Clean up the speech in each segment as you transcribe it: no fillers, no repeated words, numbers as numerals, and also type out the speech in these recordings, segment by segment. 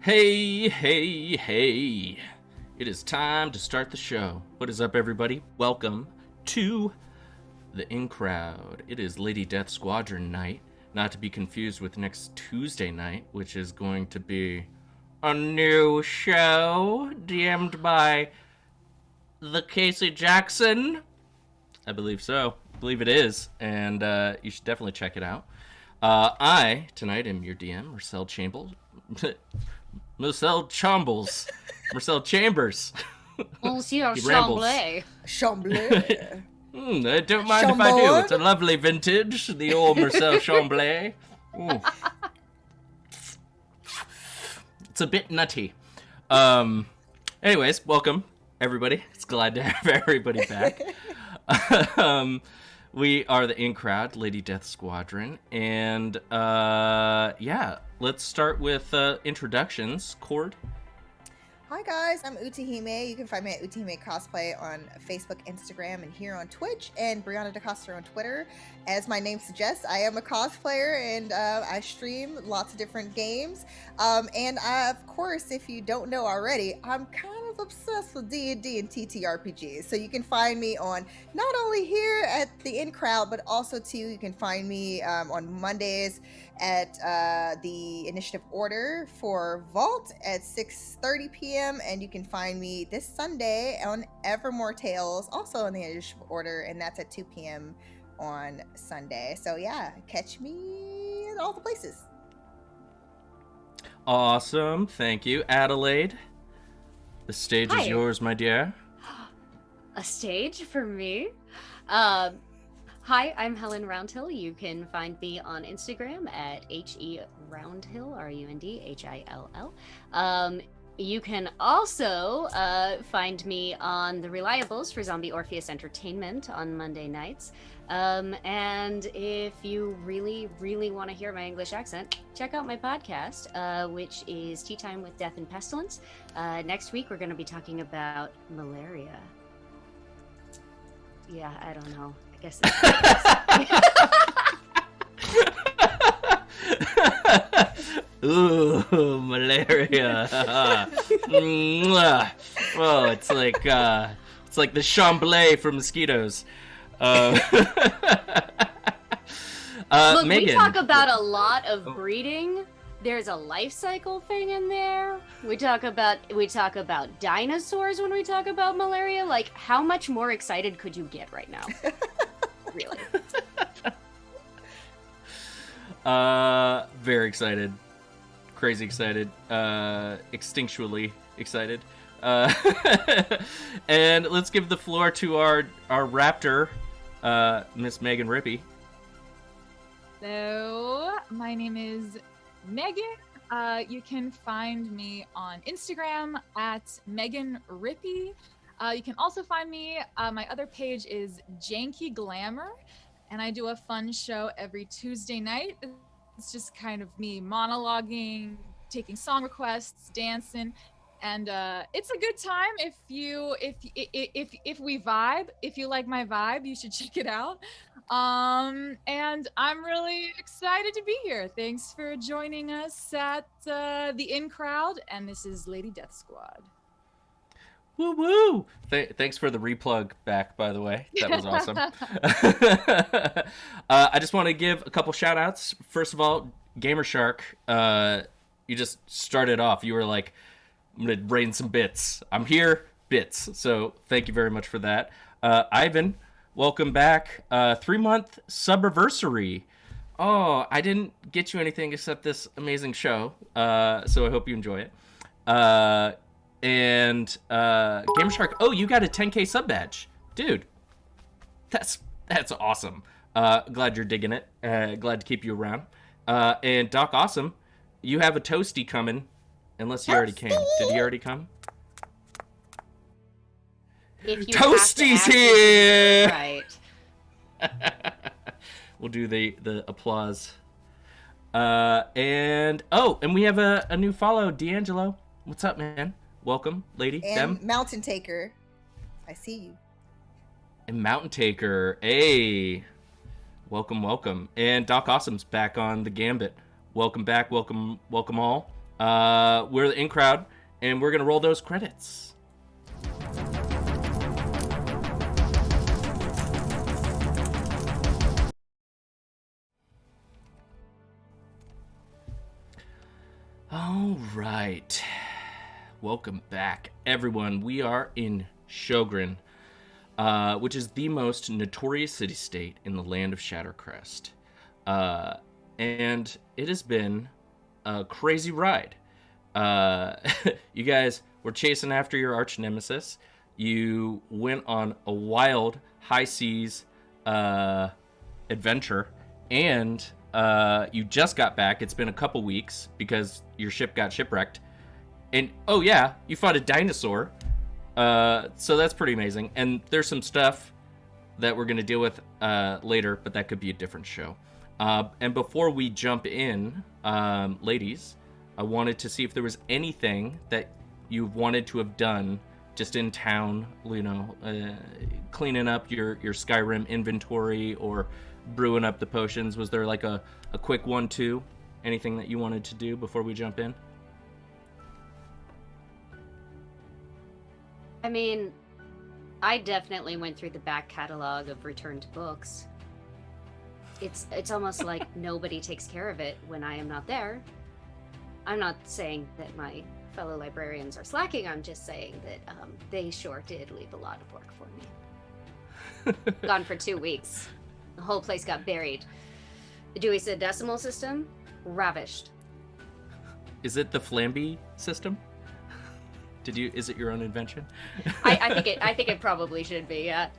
Hey, hey, hey. It is time to start the show. What is up, everybody? Welcome to the In Crowd. It is Lady Death Squadron night, not to be confused with next Tuesday night, which is going to be a new show DM'd by the Casey Jackson. I believe so. I believe it is, and you should definitely check it out. I, tonight, am your DM, Marcel Chambers. Marcel Chambers. Marcel Chambers. Monsieur Chambly. Chambly. I don't mind if I do. It's a lovely vintage, the old Marcel Chambly. It's a bit nutty. Anyways, welcome, everybody. It's glad to have everybody back. We are the In Crowd, Lady Death Squadron, and yeah, let's start with introductions. Cord. Hi guys, I'm Utahime. You can find me at Utahime Cosplay on Facebook, Instagram, and here on Twitch, and Brianna DeCosta on Twitter. As my name suggests, I am a cosplayer, and I stream lots of different games. And of course, if you don't know already, I'm kind of obsessed with D&D and TTRPGs. So you can find me on not only here at the In Crowd, but also too, you can find me on Mondays at the Initiative Order for Vault at 6:30 p.m. And you can find me this Sunday on Evermore Tales, also on the Initiative Order, and that's at 2 p.m. on Sunday. So yeah, catch me at all the places. Awesome. Thank you. Adelaide, the stage is yours, my dear. A stage for me? Hi, I'm Helen Roundhill. You can find me on Instagram at HERoundhill, RUNDHILL. You can also find me on The Reliables for Zombie Orpheus Entertainment on Monday nights. And if you really, really want to hear my English accent, check out my podcast, which is Tea Time with Death and Pestilence. Next week, we're going to be talking about malaria. Yeah, I don't know. I guess Ooh, malaria. Oh, it's like the Chambly for mosquitoes. Look, Megan. We talk about a lot of breeding. There's a life cycle thing in there. We talk about dinosaurs when we talk about malaria. Like, how much more excited could you get right now? really. Very excited. Crazy excited. Extinctually excited. And let's give the floor to our raptor, Miss Megan Rippey. So, my name is Megan. You can find me on Instagram at Megan Rippey. You can also find me, my other page is Janky Glamour, and I do a fun show every Tuesday night. It's just kind of me monologuing, taking song requests, dancing, and it's a good time. If we vibe, if you like my vibe, you should check it out. And I'm really excited to be here. Thanks for joining us at the In Crowd, and this is Lady Death Squad. Woo woo! Thanks for the replug back, by the way. That was awesome. I just want to give a couple shout outs. First of all, Gamershark, you just started off. You were like, I'm going to rain some bits. I'm here, bits. So thank you very much for that. Ivan, welcome back. 3-month subiversary. Oh, I didn't get you anything except this amazing show. So I hope you enjoy it. And Gamershark, oh, you got a 10K sub badge. Dude, that's awesome. Glad you're digging it. Glad to keep you around. And Doc Awesome, you have a toasty coming, unless he already came. Did he already come? If you Toasty's have to here! Right. We'll do the applause. And we have a new follow, D'Angelo. What's up, man? Welcome, lady. And Dem. Mountain Taker, I see you. And Mountain Taker, hey. Welcome. And Doc Awesome's back on the Gambit. Welcome back, welcome all. We're the In Crowd, and we're gonna roll those credits. All right. Welcome back, everyone. We are in Shogren, which is the most notorious city-state in the land of Shattercrest. And it has been a crazy ride. You guys were chasing after your arch nemesis. You went on a wild high seas adventure, and you just got back. It's been a couple weeks because your ship got shipwrecked. And, oh yeah, you fought a dinosaur. So that's pretty amazing. And there's some stuff that we're going to deal with later, but that could be a different show. And before we jump in, ladies, I wanted to see if there was anything that you wanted to have done just in town, you know, cleaning up your Skyrim inventory or brewing up the potions. Was there like a quick 1-2? Anything that you wanted to do before we jump in? I mean, I definitely went through the back catalog of returned books. It's almost like nobody takes care of it when I am not there. I'm not saying that my fellow librarians are slacking. I'm just saying that they sure did leave a lot of work for me. Gone for 2 weeks. The whole place got buried. The Dewey Decimal System, ravished. Is it the Flamby system? Is it your own invention? I think it probably should be, yeah.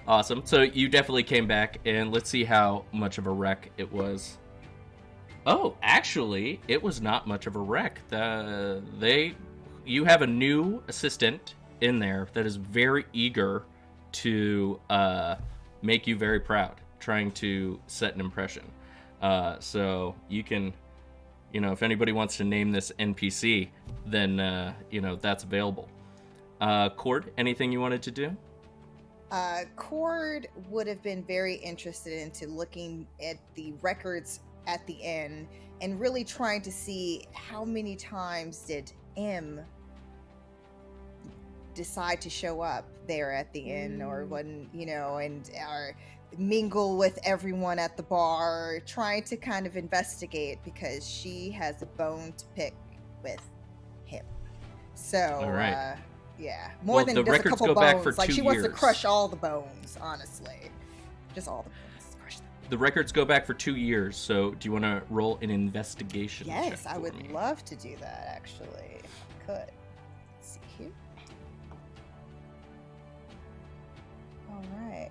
Awesome. So you definitely came back, and let's see how much of a wreck it was. Oh, actually, it was not much of a wreck. You have a new assistant in there that is very eager to make you very proud, trying to set an impression. So you can, you know, if anybody wants to name this NPC, then, you know, that's available. Cord, anything you wanted to do? Cord would have been very interested into looking at the records at the inn and really trying to see how many times did M decide to show up there at the inn, or when, you know, and mingle with everyone at the bar, trying to kind of investigate, because she has a bone to pick with him. So All right. Yeah, more Well, than the just a records couple go bones. back for Like 2 she wants to years. crush all the bones, honestly. Just all the bones. Crush them. The records go back for 2 years, so do you want to roll an investigation check Yes, I for would me? love to do that, actually. If I could. Let's see here. All right.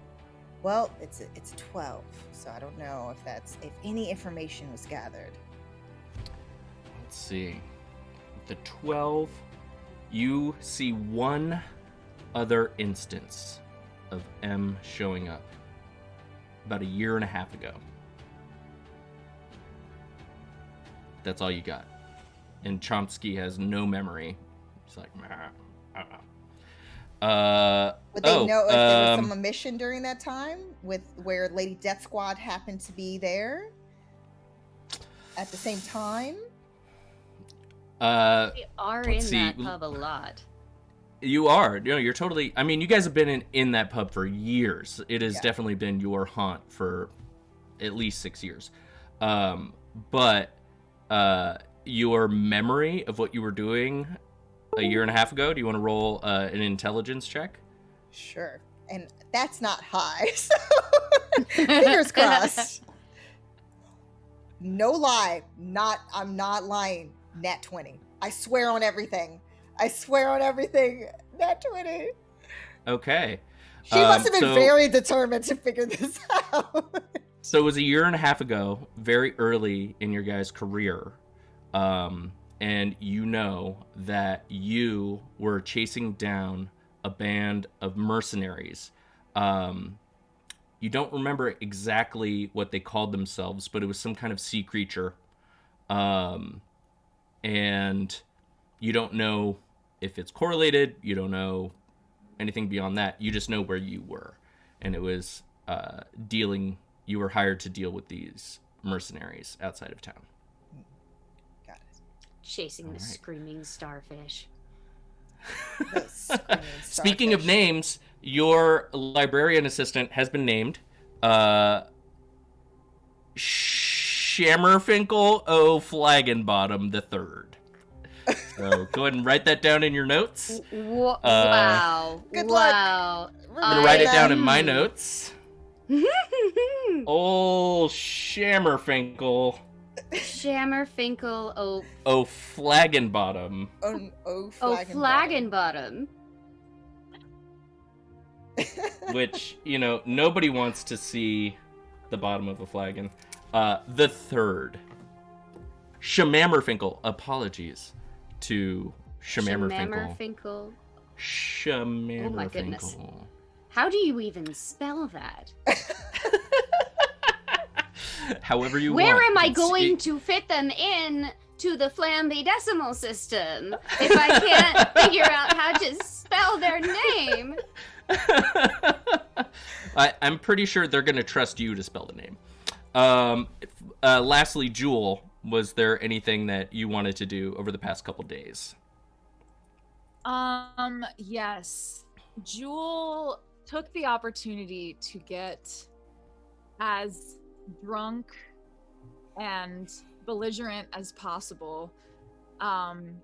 Well, it's a 12, so I don't know if any information was gathered. Let's see. The 12, you see one other instance of M showing up about a year and a half ago. That's all you got. And Chomsky has no memory. He's like, I don't know. Would they know if there was some omission during that time with where Lady Death Squad happened to be there at the same time? We are Let's in see. that pub a lot. You are. You know, you're totally. I mean, you guys have been in that pub for years. It has Yeah. definitely been your haunt for at least 6 years. But your memory of what you were doing a year and a half ago, do you want to roll an intelligence check? Sure. And that's not high. So fingers crossed. No lie. I'm not lying. Nat 20. I swear on everything. Nat 20. Okay. She must have been so- very determined to figure this out. So it was a year and a half ago, very early in your guys' career. And you know that you were chasing down a band of mercenaries. You don't remember exactly what they called themselves, but it was some kind of sea creature. And you don't know if it's correlated. You don't know anything beyond that. You just know where you were. And it was you were hired to deal with these mercenaries outside of town. Got it. Chasing the Alright. screaming starfish. The screaming Speaking of starfish. names, your librarian assistant has been named Shammerfinkel O. Flagenbottom III. So go ahead and write that down in your notes. Wow. Good luck. Wow. I'm gonna write it down in my Um, notes. Old Shammerfinkel Shammerfinkel O. Flagenbottom. Flagenbottom. Which, nobody wants to see the bottom of a flagon. The third. Shamammerfinkel. Apologies to Shamammerfinkel. Shammerfinkel. Shamammerfinkel. Oh my goodness. How do you even spell that? However you Where want. am I It's- going to fit them in to the Flamby decimal system if I can't figure out how to spell their name? I'm pretty sure they're going to trust you to spell the name. Lastly, Jewel, was there anything that you wanted to do over the past couple days? Yes. Jewel took the opportunity to get as drunk and belligerent as possible. And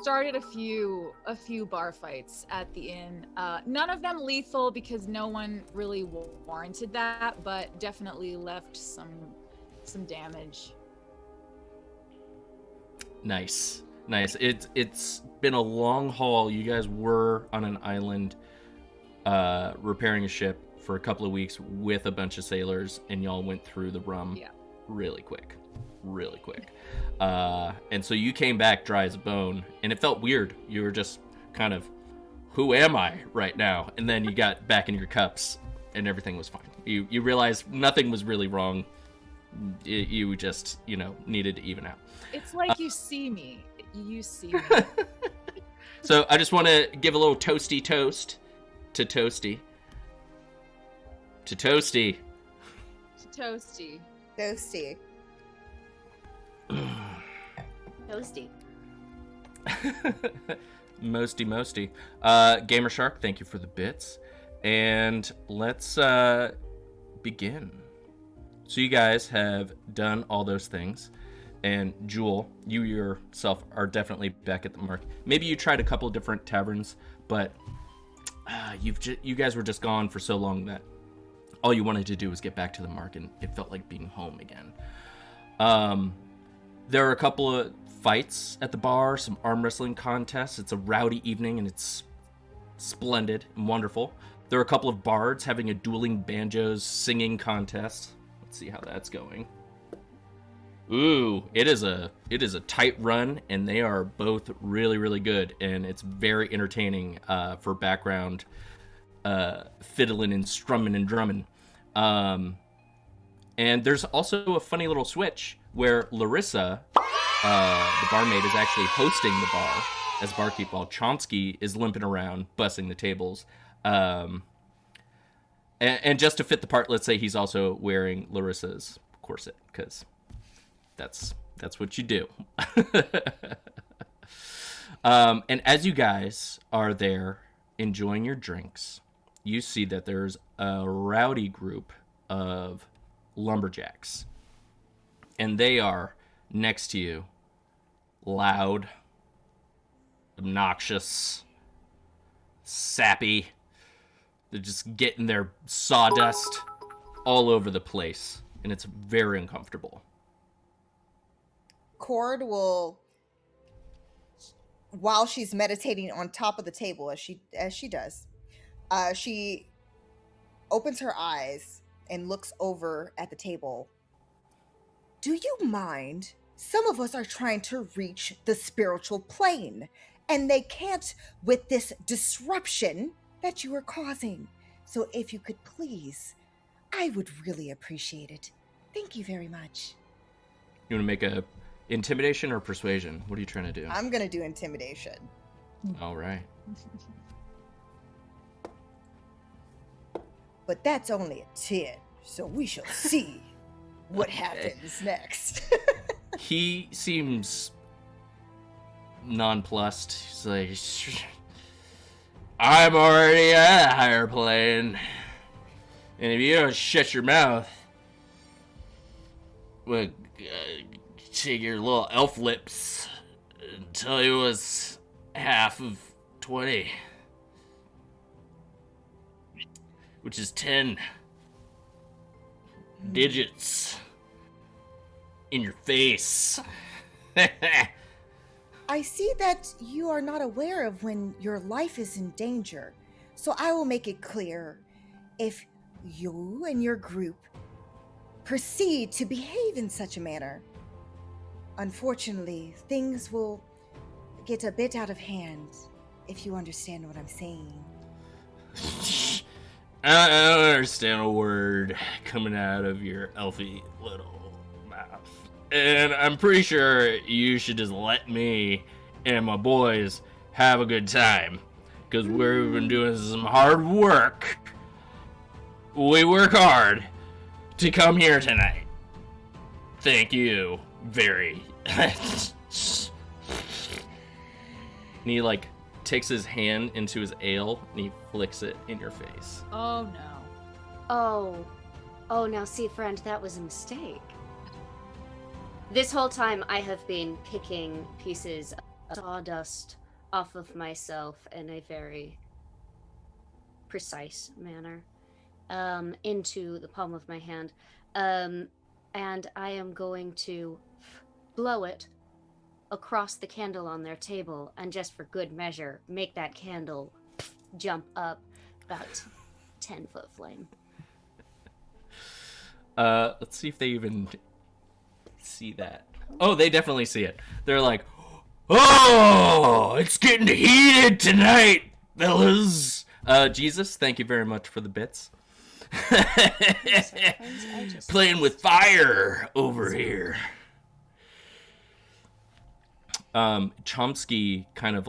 started a few bar fights at the inn. None of them lethal because no one really warranted that, but definitely left some damage. Nice. It's been a long haul. You guys were on an island repairing a ship for a couple of weeks with a bunch of sailors, and y'all went through the rum really quick. And so you came back dry as a bone, and it felt weird. You were just kind of, who am I right now? And then you got back in your cups, and everything was fine. You realized nothing was really wrong. You just, needed to even out. It's like you see me. You see me. So I just want to give a little toasty toast to Toasty. To Toasty. Toasty. Toasty. Toasty. Mosty. Gamer Shark, thank you for the bits. And let's begin. So you guys have done all those things. and Jewel, you yourself are definitely back at the mark. Maybe you tried a couple of different taverns, but you guys were just gone for so long that all you wanted to do was get back to the mark, and it felt like being home again. There are a couple of fights at the bar, some arm wrestling contests. It's a rowdy evening, and it's splendid and wonderful. There are a couple of bards having a dueling banjos singing contest. Let's see how that's going. Ooh, it is a tight run, and they are both really, really good, and it's very entertaining for background fiddling and strumming and drumming. And there's also a funny little switch where Larissa, the barmaid, is actually hosting the bar as barkeep while Chomsky is limping around, bussing the tables. And just to fit the part, let's say he's also wearing Larissa's corset, because that's what you do. And as you guys are there enjoying your drinks, you see that there's a rowdy group of lumberjacks, and they are next to you, loud, obnoxious, sappy. They're just getting their sawdust all over the place, and it's very uncomfortable. Cord will, while she's meditating on top of the table, as she does, she opens her eyes and looks over at the table. Do you mind? Some of us are trying to reach the spiritual plane, and they can't with this disruption that you are causing. So if you could please, I would really appreciate it. Thank you very much. You want to make a intimidation or persuasion? What are you trying to do? I'm going to do intimidation. All right. But that's only a 10, so we shall see what happens next. He seems nonplussed. He's like, I'm already at a higher plane, and if you don't shut your mouth, well, take your little elf lips and tell you what's half of 20, which is 10 digits in your face. I see that you are not aware of when your life is in danger, so I will make it clear. If you and your group proceed to behave in such a manner, unfortunately, things will get a bit out of hand, if you understand what I'm saying. I don't understand a word coming out of your elfy little mouth. And I'm pretty sure you should just let me and my boys have a good time. Because we've been doing some hard work. We work hard to come here tonight. Thank you very much. And he, takes his hand into his ale and he flicks it in your face. Oh no. Oh, now see, friend, that was a mistake. This whole time I have been picking pieces of sawdust off of myself in a very precise manner into the palm of my hand. And I am going to blow it across the candle on their table, and just for good measure, make that candle jump up about 10-foot flame. Let's see if they even see that. Oh, they definitely see it. They're like, oh, it's getting heated tonight, fellas. Jesus, thank you very much for the bits. Playing with fire over here. Chomsky kind of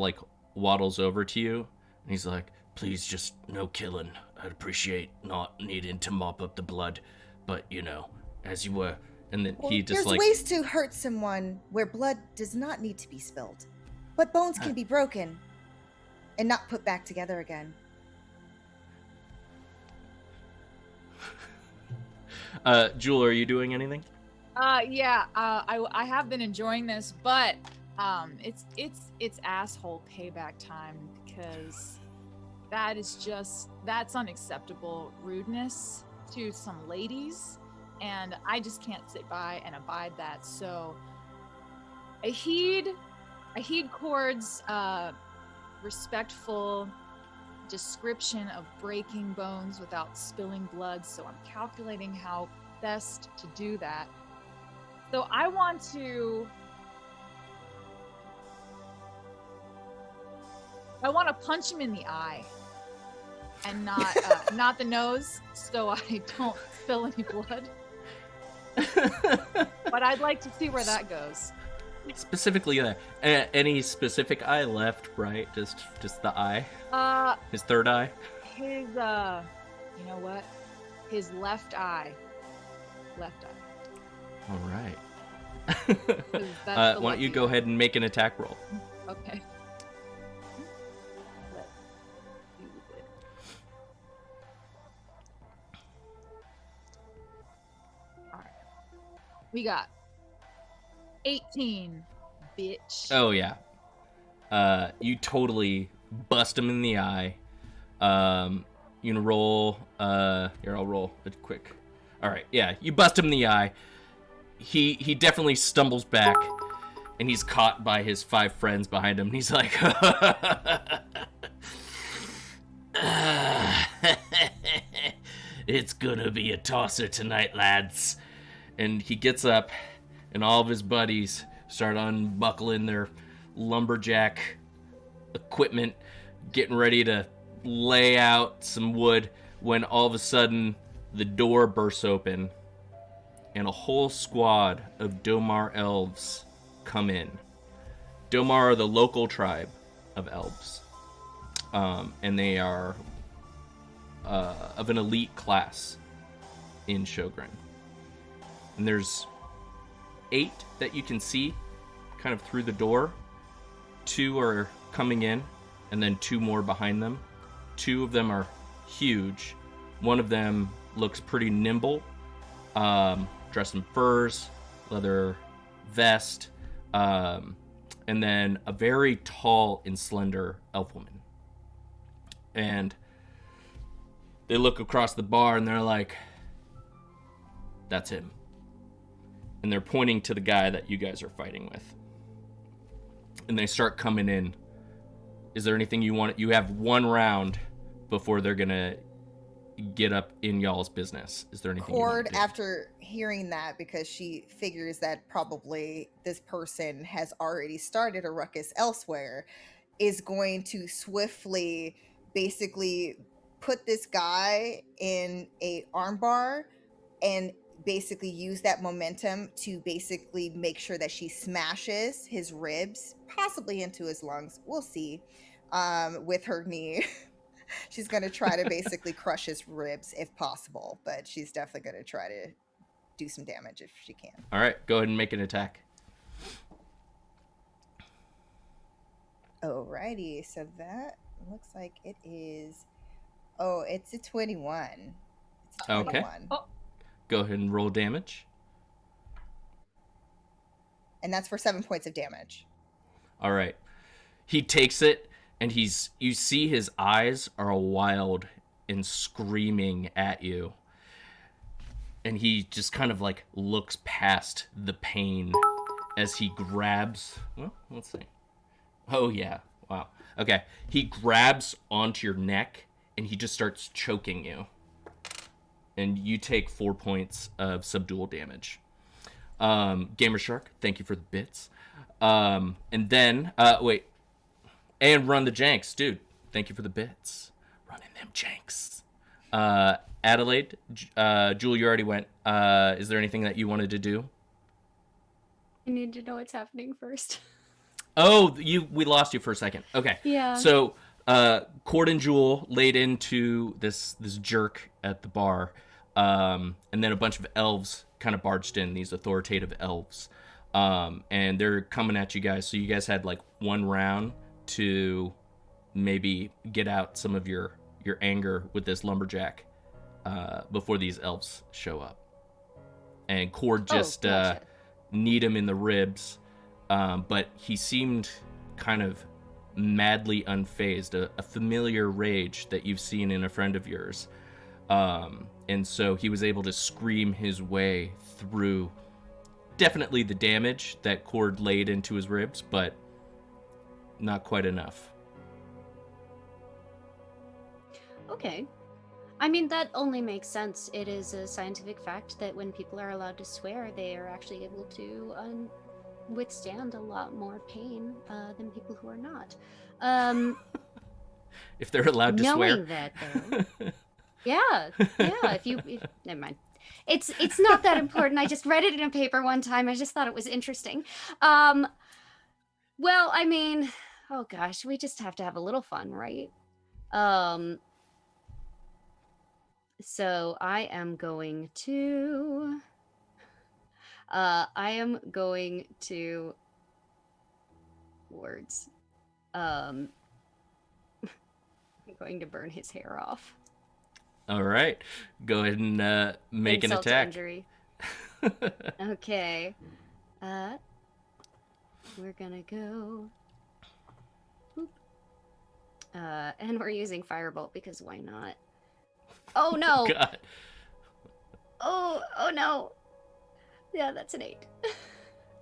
waddles over to you, and he's like, please, just no killing. I'd appreciate not needing to mop up the blood, but as you were. And then he just there's ways to hurt someone where blood does not need to be spilled, but bones can be broken and not put back together again. Jewel, are you doing anything? Yeah. I have been enjoying this, but it's asshole payback time because that's unacceptable rudeness to some ladies, and I just can't sit by and abide that. So I heed Cord's respectful description of breaking bones without spilling blood, so I'm calculating how best to do that. So I want to punch him in the eye and not not the nose, so I don't spill any blood. But I'd like to see where that goes. Specifically, any specific eye, left, right, just the eye? His third eye? His you know what? His left eye. Left eye. All right. 'Cause that's the Why don't you lucky go eye. ahead and make an attack roll? Okay. Let's do this. All right. We got 18, bitch. Oh yeah. You totally bust him in the eye. You gonna roll? Here, I'll roll it quick. All right, yeah, you bust him in the eye. He definitely stumbles back, and he's caught by his 5 friends behind him. And he's like, "It's gonna be a tosser tonight, lads." And he gets up, and all of his buddies start unbuckling their lumberjack equipment, getting ready to lay out some wood, when all of a sudden the door bursts open and a whole squad of Domar elves come in. Domar are the local tribe of elves, and they are of an elite class in Shogren. And there's 8 that you can see kind of through the door. 2 are coming in, and then 2 more behind them. 2 of them are huge. One of them looks pretty nimble, dressed in furs, leather vest, and then a very tall and slender elf woman. And they look across the bar and they're like, "That's him." And they're pointing to the guy that you guys are fighting with. And they start coming in. Is there anything you want? You have 1 round before they're gonna get up in y'all's business. Is there anything Cord, you want to do? after hearing that, because she figures that probably this person has already started a ruckus elsewhere, is going to swiftly basically put this guy in a armbar and basically use that momentum to basically make sure that she smashes his ribs, possibly into his lungs. We'll see. With her knee. She's going to try to basically crush his ribs if possible, but she's definitely going to try to do some damage if she can. All right, go ahead and make an attack. Alrighty, so that looks like it is. Oh, it's a 21. It's a 21. Okay. Go ahead and roll damage. And that's for 7 points of damage. All right. He takes it, and you see his eyes are wild and screaming at you. And he just kind of like looks past the pain as he grabs, well, let's see. Oh yeah, wow. Okay, he grabs onto your neck and he just starts choking you. And you take 4 points of subdual damage. Gamer Shark, thank you for the bits. And then, wait. And Run the Janks, dude. Thank you for the bits. Running them Janks. Adelaide, Jewel, you already went. Is there anything that you wanted to do? I need to know what's happening first. Oh, we lost you for a second. Okay. Yeah. So, Cord and Jewel laid into this jerk at the bar, and then a bunch of elves kind of barged in. These authoritative elves, and they're coming at you guys. So you guys had like 1 round to maybe get out some of your anger with this lumberjack before these elves show up. and Cord just gotcha. kneed him in the ribs, but he seemed kind of madly unfazed, a familiar rage that you've seen in a friend of yours. And so he was able to scream his way through definitely the damage that Cord laid into his ribs, but not quite enough. Okay. I mean, that only makes sense. It is a scientific fact that when people are allowed to swear, they are actually able to withstand a lot more pain than people who are not. If they're allowed to swear. Knowing that, though, yeah. Never mind. It's not that important. I just read it in a paper one time. I just thought it was interesting. Well, I mean, oh gosh, we just have to have a little fun, right? So I am going to words. I'm going to burn his hair off. All right. Go ahead and make Insult an to attack. injury. Okay. We're gonna go. And we're using Firebolt because why not? Oh no! God. Oh no! Yeah, that's an 8.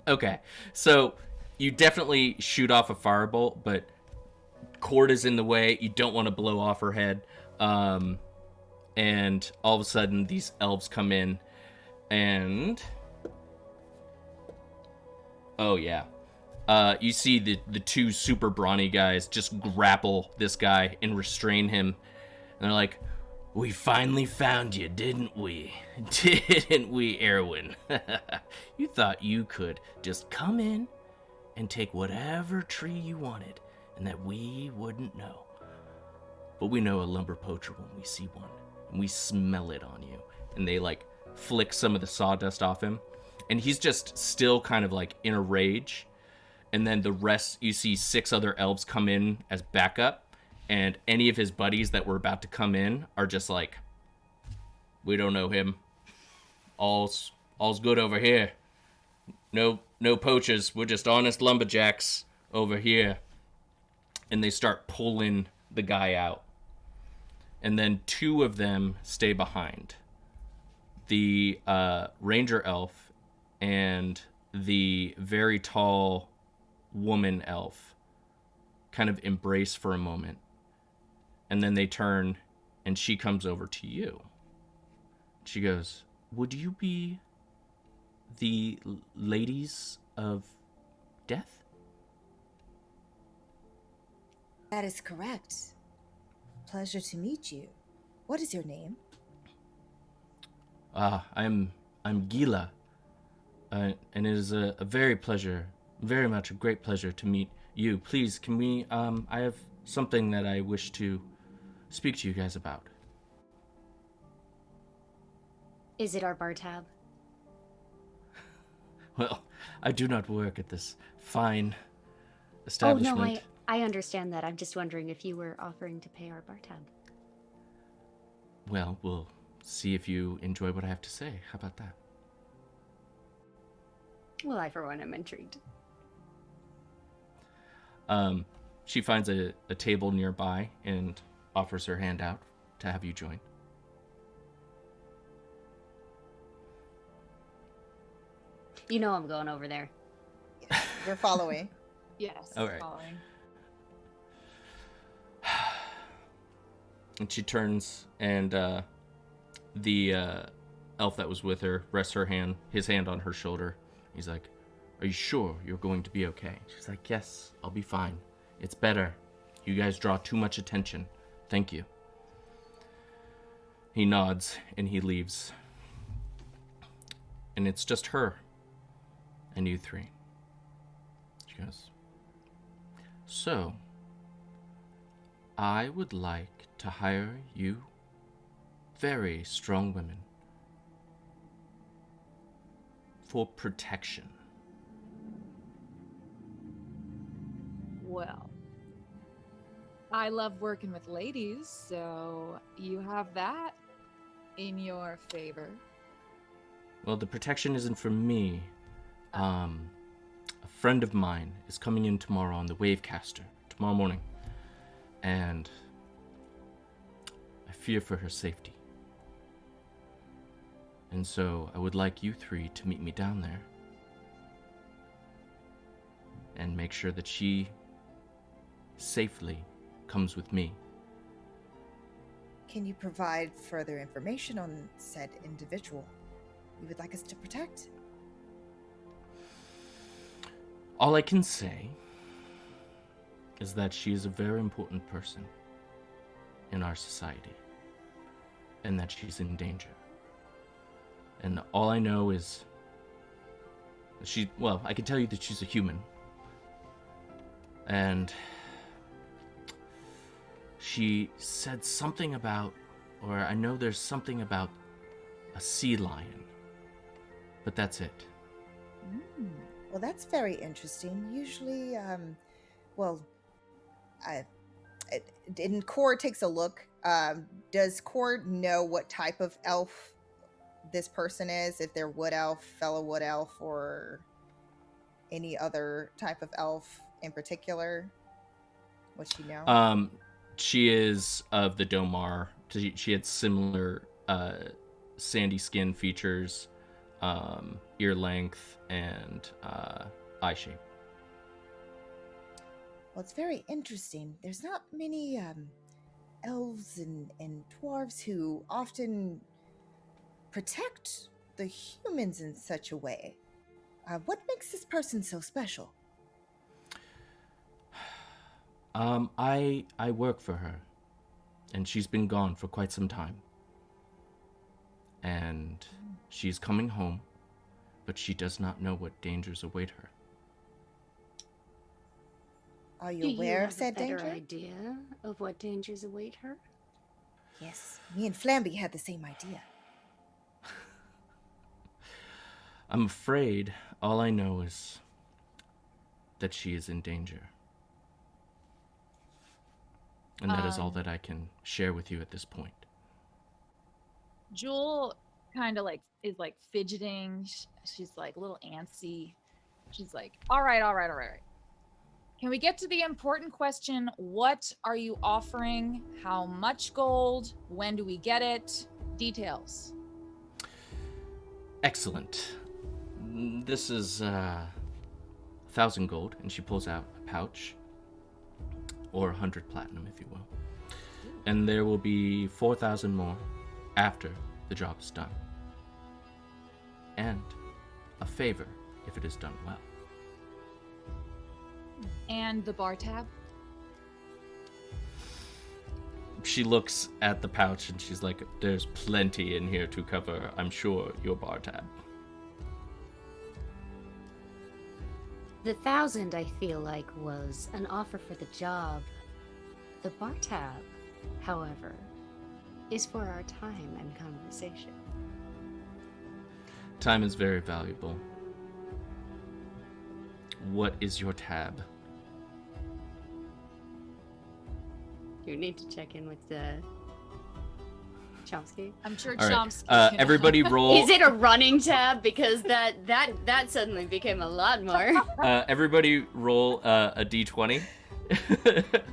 Okay. So you definitely shoot off a firebolt, but Cord is in the way. You don't want to blow off her head. And all of a sudden, these elves come in, and oh yeah, you see the two super brawny guys just grapple this guy and restrain him, and they're like, "We finally found you, didn't we? Didn't we, Erwin? You thought you could just come in and take whatever tree you wanted, and that we wouldn't know. But we know a lumber poacher when we see one, and we smell it on you." And they like flick some of the sawdust off him, and he's just still kind of like in a rage. And then the rest, you see 6 other elves come in as backup, and any of his buddies that were about to come in are just like, "We don't know him. All's good over here. No poachers. We're just honest lumberjacks over here." And they start pulling the guy out. And then 2 of them stay behind. The ranger elf and the very tall woman elf kind of embrace for a moment. And then they turn, and she comes over to you. She goes, "Would you be the ladies of death?" That is correct. Pleasure to meet you. What is your name? I'm Gila. And it is a very much a great pleasure to meet you. Please, can we, I have something that I wish to speak to you guys about. Is it our bar tab? Well, I do not work at this fine Oh establishment. no, I understand that. I'm just wondering if you were offering to pay our bar tab. Well, we'll see if you enjoy what I have to say. How about that? Well, I for one am intrigued. She finds a table nearby and offers her hand out to have you join. You know I'm going over there. Yes, we're following. Yes. All right. Following. And she turns, and the elf that was with her rests his hand on her shoulder. He's like, "Are you sure you're going to be okay?" She's like, "Yes, I'll be fine. It's better. You guys draw too much attention. Thank you." He nods, and he leaves. And it's just her and you 3. She goes, "So, I would like to hire you very strong women for protection." Well, I love working with ladies, so you have that in your favor. Well, the protection isn't for me. A friend of mine is coming in tomorrow on the Wavecaster, tomorrow morning. And I fear for her safety. And so I would like you three to meet me down there. And make sure that she safely comes with me. Can you provide further information on said individual you would like us to protect? All I can say is that she is a very important person in our society, and that she's in danger. And all I know is I can tell you that she's a human. And she said something about, or I know there's something about a sea lion, but that's it. Well, that's very interesting. Usually, and Core takes a look. Does Core know what type of elf this person is? If they're wood elf, fellow wood elf, or any other type of elf in particular? What she know? She is of the Domar. She had similar sandy skin features, ear length, and eye shape. Well, it's very interesting. There's not many elves and dwarves who often protect the humans in such a way. What makes this person so special? I work for her, and she's been gone for quite some time. And she's coming home, but she does not know what dangers await her. Are you aware of said Do you danger? have a better idea of what dangers await her? Yes, me and Flamby had the same idea. I'm afraid all I know is that she is in danger. And that is all that I can share with you at this point. Jewel kind of is fidgeting. She's a little antsy. She's like, all right. Can we get to the important question? What are you offering? How much gold? When do we get it? Details. Excellent. This is 1,000 gold, and she pulls out a pouch, or 100 platinum, if you will. And there will be 4,000 more after the job is done. And a favor if it is done well. And the bar tab? She looks at the pouch and she's like, there's plenty in here to cover, I'm sure, your bar tab. The 1,000, I feel like, was an offer for the job. The bar tab, however, is for our time and conversation. Time is very valuable. What is your tab? You need to check in with Chomsky. I'm sure All right. Chomsky can Everybody roll. Is it a running tab? Because that suddenly became a lot more. Everybody roll a d20.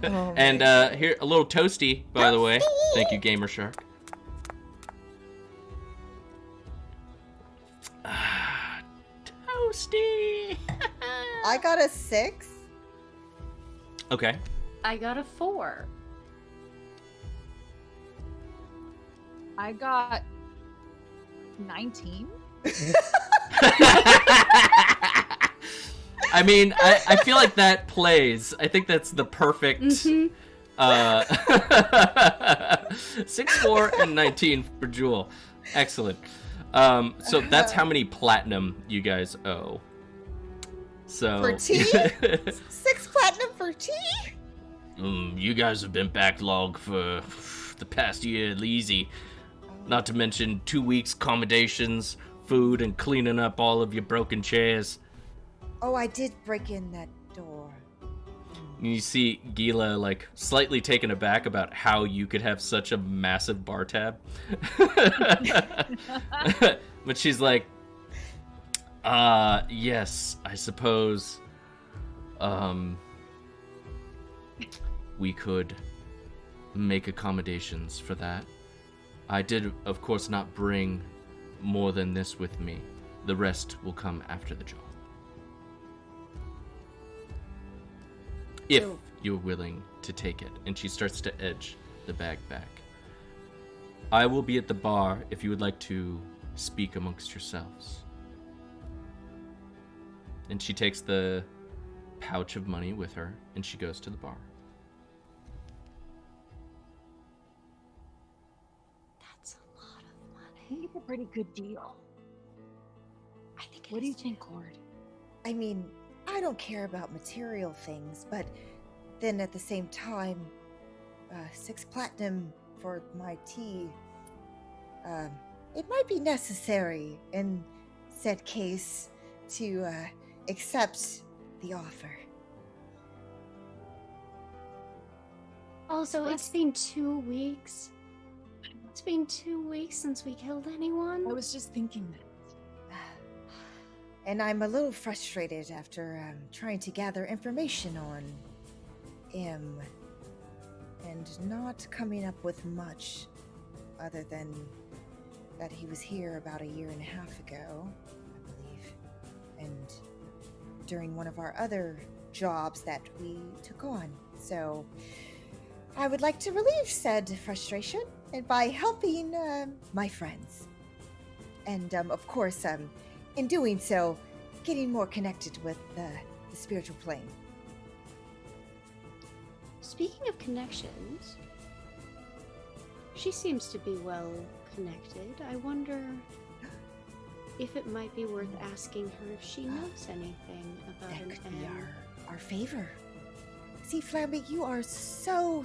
Oh, And here, a little toasty, by the way. Thank you, Gamer Shark. Toasty. I got a 6. Okay. I got a 4. I got 19. I mean, I feel like that plays. I think that's the perfect 6, 4, and 19 for Jewel. Excellent. So that's how many platinum you guys owe. So For tea? 6 platinum for tea? You guys have been backlogged for the past year, easy. Not to mention 2 weeks accommodations, food, and cleaning up all of your broken chairs. Oh, I did break in that door. And you see Gila, like, slightly taken aback about how you could have such a massive bar tab. But she's like, Yes, I suppose, we could make accommodations for that. I did, of course, not bring more than this with me. The rest will come after the job. If Oh. you're willing to take it. And she starts to edge the bag back. I will be at the bar if you would like to speak amongst yourselves. And she takes the pouch of money with her, and she goes to the bar. That's a lot of I money. think it's a pretty good deal. I think. What do you think, Cord? I mean, I don't care about material things, but then at the same time, 6 platinum for my tea, it might be necessary in said case to accept the offer. Also, it's been 2 weeks. It's been 2 weeks since we killed anyone. I was just thinking that. And I'm a little frustrated after trying to gather information on him and not coming up with much other than that he was here about 1.5 years ago, I believe, and during one of our other jobs that we took on. So I would like to relieve said frustration and by helping my friends. And of course, in doing so, getting more connected with the spiritual plane. Speaking of connections, she seems to be well connected. I wonder if it might be worth asking her if she knows anything about That an could be M. our favor. See, Flamby, you are so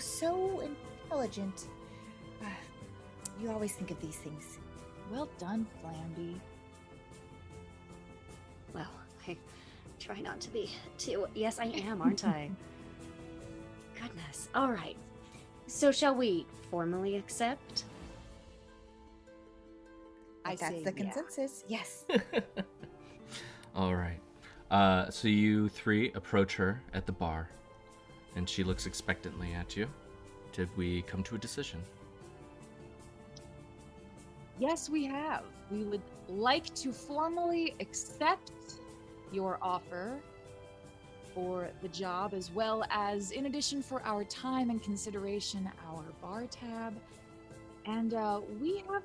intelligent. You always think of these things. Well done, Flamby. Well, I try not to be too. Yes, I am, aren't I? Goodness. All right. So, shall we formally accept? I If that's say the yeah. consensus. Yes. All right. So you three approach her at the bar, and she looks expectantly at you. Did we come to a decision? Yes, we have. We would like to formally accept your offer for the job, as well as, in addition, for our time and consideration, our bar tab. And we have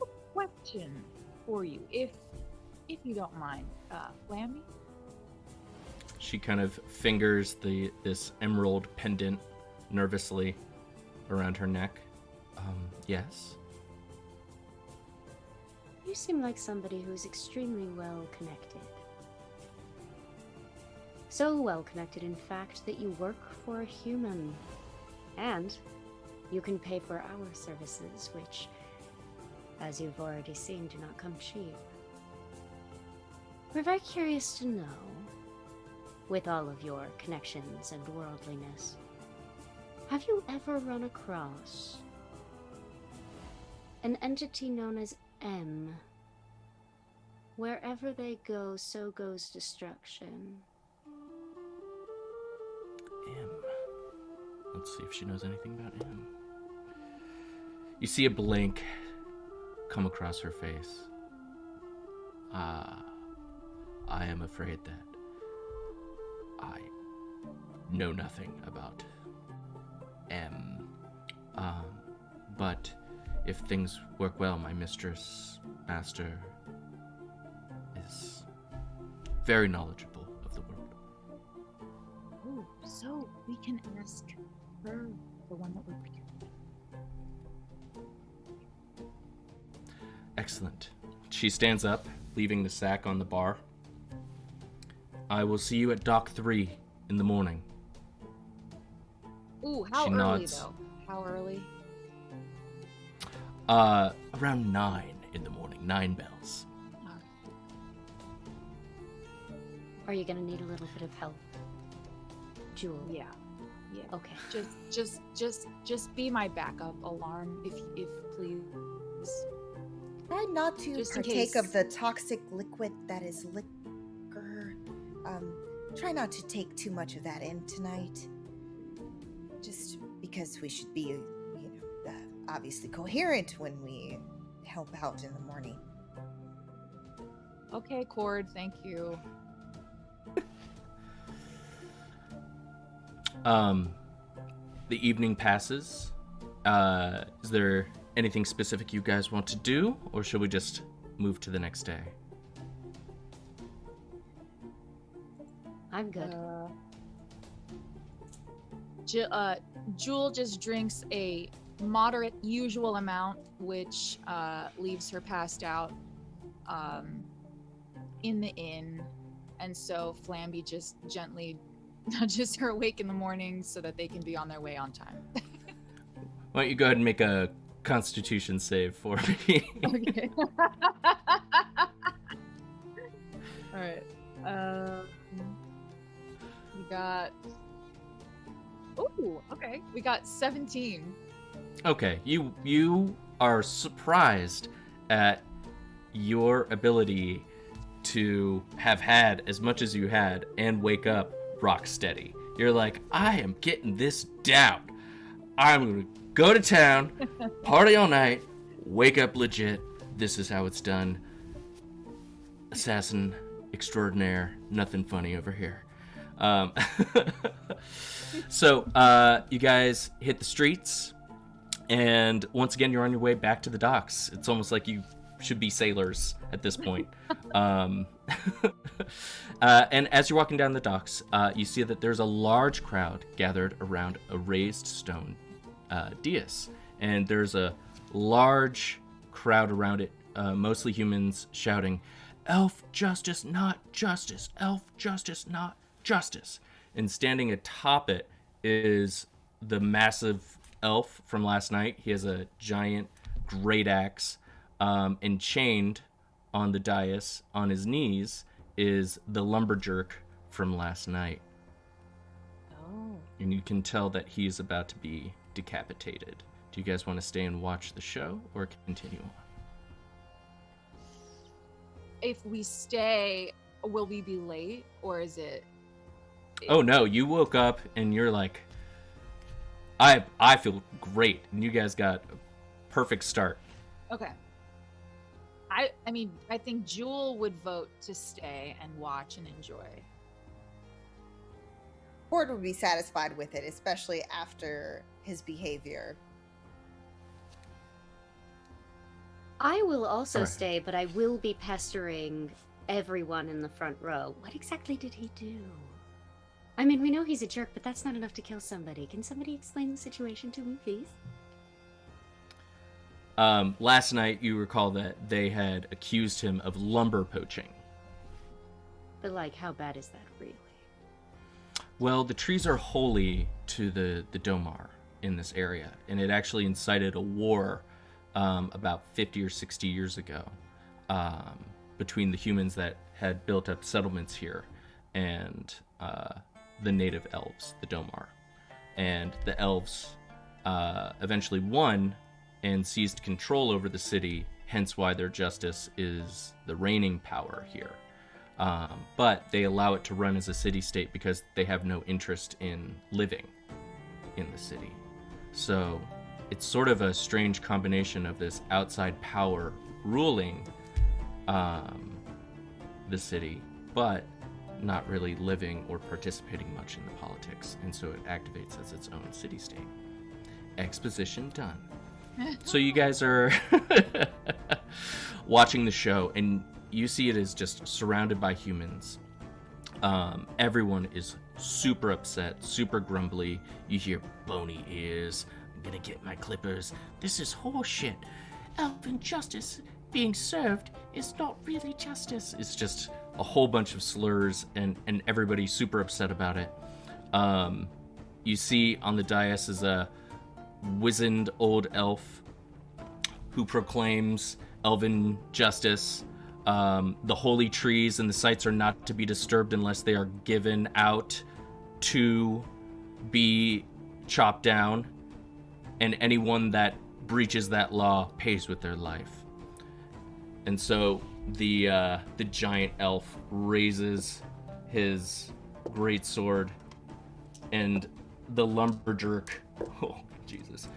a question for you, if you don't mind, Flammy. She kind of fingers this emerald pendant nervously around her neck. Yes. You seem like somebody who's extremely well connected. So well connected, in fact, that you work for a human. And you can pay for our services, which, as you've already seen, do not come cheap. We're very curious to know, with all of your connections and worldliness, have you ever run across an entity known as M? Wherever they go, so goes destruction. M. Let's see if she knows anything about M. You see a blank come across her face. I am afraid that I know nothing about M. But if things work well, my master, is very knowledgeable of the world. Oh, so we can ask her, the one that we're protecting. Excellent. She stands up, leaving the sack on the bar. I will see you at Dock 3 in the morning. Ooh, how She early nods. though? How early? Around 9 in the morning. 9 bells. Are you gonna need a little bit of help, Jewel? Yeah. Okay. Just be my backup alarm, if please. Try not to Just in partake case. of the toxic liquid that is liquor. Try not to take too much of that in tonight. Just because we should be, obviously coherent when we help out in the morning. Okay, Cord, thank you. The evening passes. Is there anything specific you guys want to do, or should we just move to the next day? I'm good. Jewel just drinks a moderate usual amount, which leaves her passed out in the inn. And so Flamby just gently nudges her awake in the morning so that they can be on their way on time. Why don't you go ahead and make a Constitution save for me? Okay. All right. We got. Ooh, okay. We got 17. Okay, you are surprised at your ability to have had as much as you had and wake up rock steady. You're like, I am getting this down. I'm gonna go to town, party all night, wake up legit. This is how it's done. Assassin extraordinaire. Nothing funny over here. So you guys hit the streets, and once again you're on your way back to the docks. It's almost like you should be sailors at this point. And as you're walking down the docks, you see that there's a large crowd gathered around a raised stone dais, and there's a large crowd around it, mostly humans, shouting, "Elf justice, not justice! Elf justice, not justice!" And standing atop it is the massive elf from last night. He has a giant great axe, and chained on the dais on his knees is the lumberjerk from last night. Oh. And you can tell that he's about to be decapitated. Do you guys want to stay and watch the show or continue on? If we stay, will we be late, or is it? Oh no, you woke up and you're like, I feel great, and you guys got a perfect start. Okay. I mean, I think Jewel would vote to stay and watch and enjoy. Ford would be satisfied with it, especially after his behavior. I will also Alright. stay, but I will be pestering everyone in the front row. What exactly did he do? I mean, we know he's a jerk, but that's not enough to kill somebody. Can somebody explain the situation to me, please? Last night, you recall that they had accused him of lumber poaching. But, like, how bad is that really? Well, the trees are holy to the Domar in this area, and it actually incited a war about 50 or 60 years ago between the humans that had built up settlements here and the native elves, the Domar. And the elves eventually won and seized control over the city, hence why their justice is the reigning power here. But they allow it to run as a city-state because they have no interest in living in the city. So it's sort of a strange combination of this outside power ruling the city, but not really living or participating much in the politics, and so it activates as its own city-state. Exposition done. So you guys are watching the show, and you see it is just surrounded by humans. Everyone is super upset, super grumbly. You hear bony ears. I'm gonna get my clippers. This is horseshit. Elven justice being served is not really justice. It's just a whole bunch of slurs, and everybody's super upset about it. You see on the dais is a wizened old elf who proclaims elven justice. The holy trees and the sites are not to be disturbed unless they are given out to be chopped down, and anyone that breaches that law pays with their life. And so the giant elf raises his great sword, and the lumberjerk, oh Jesus,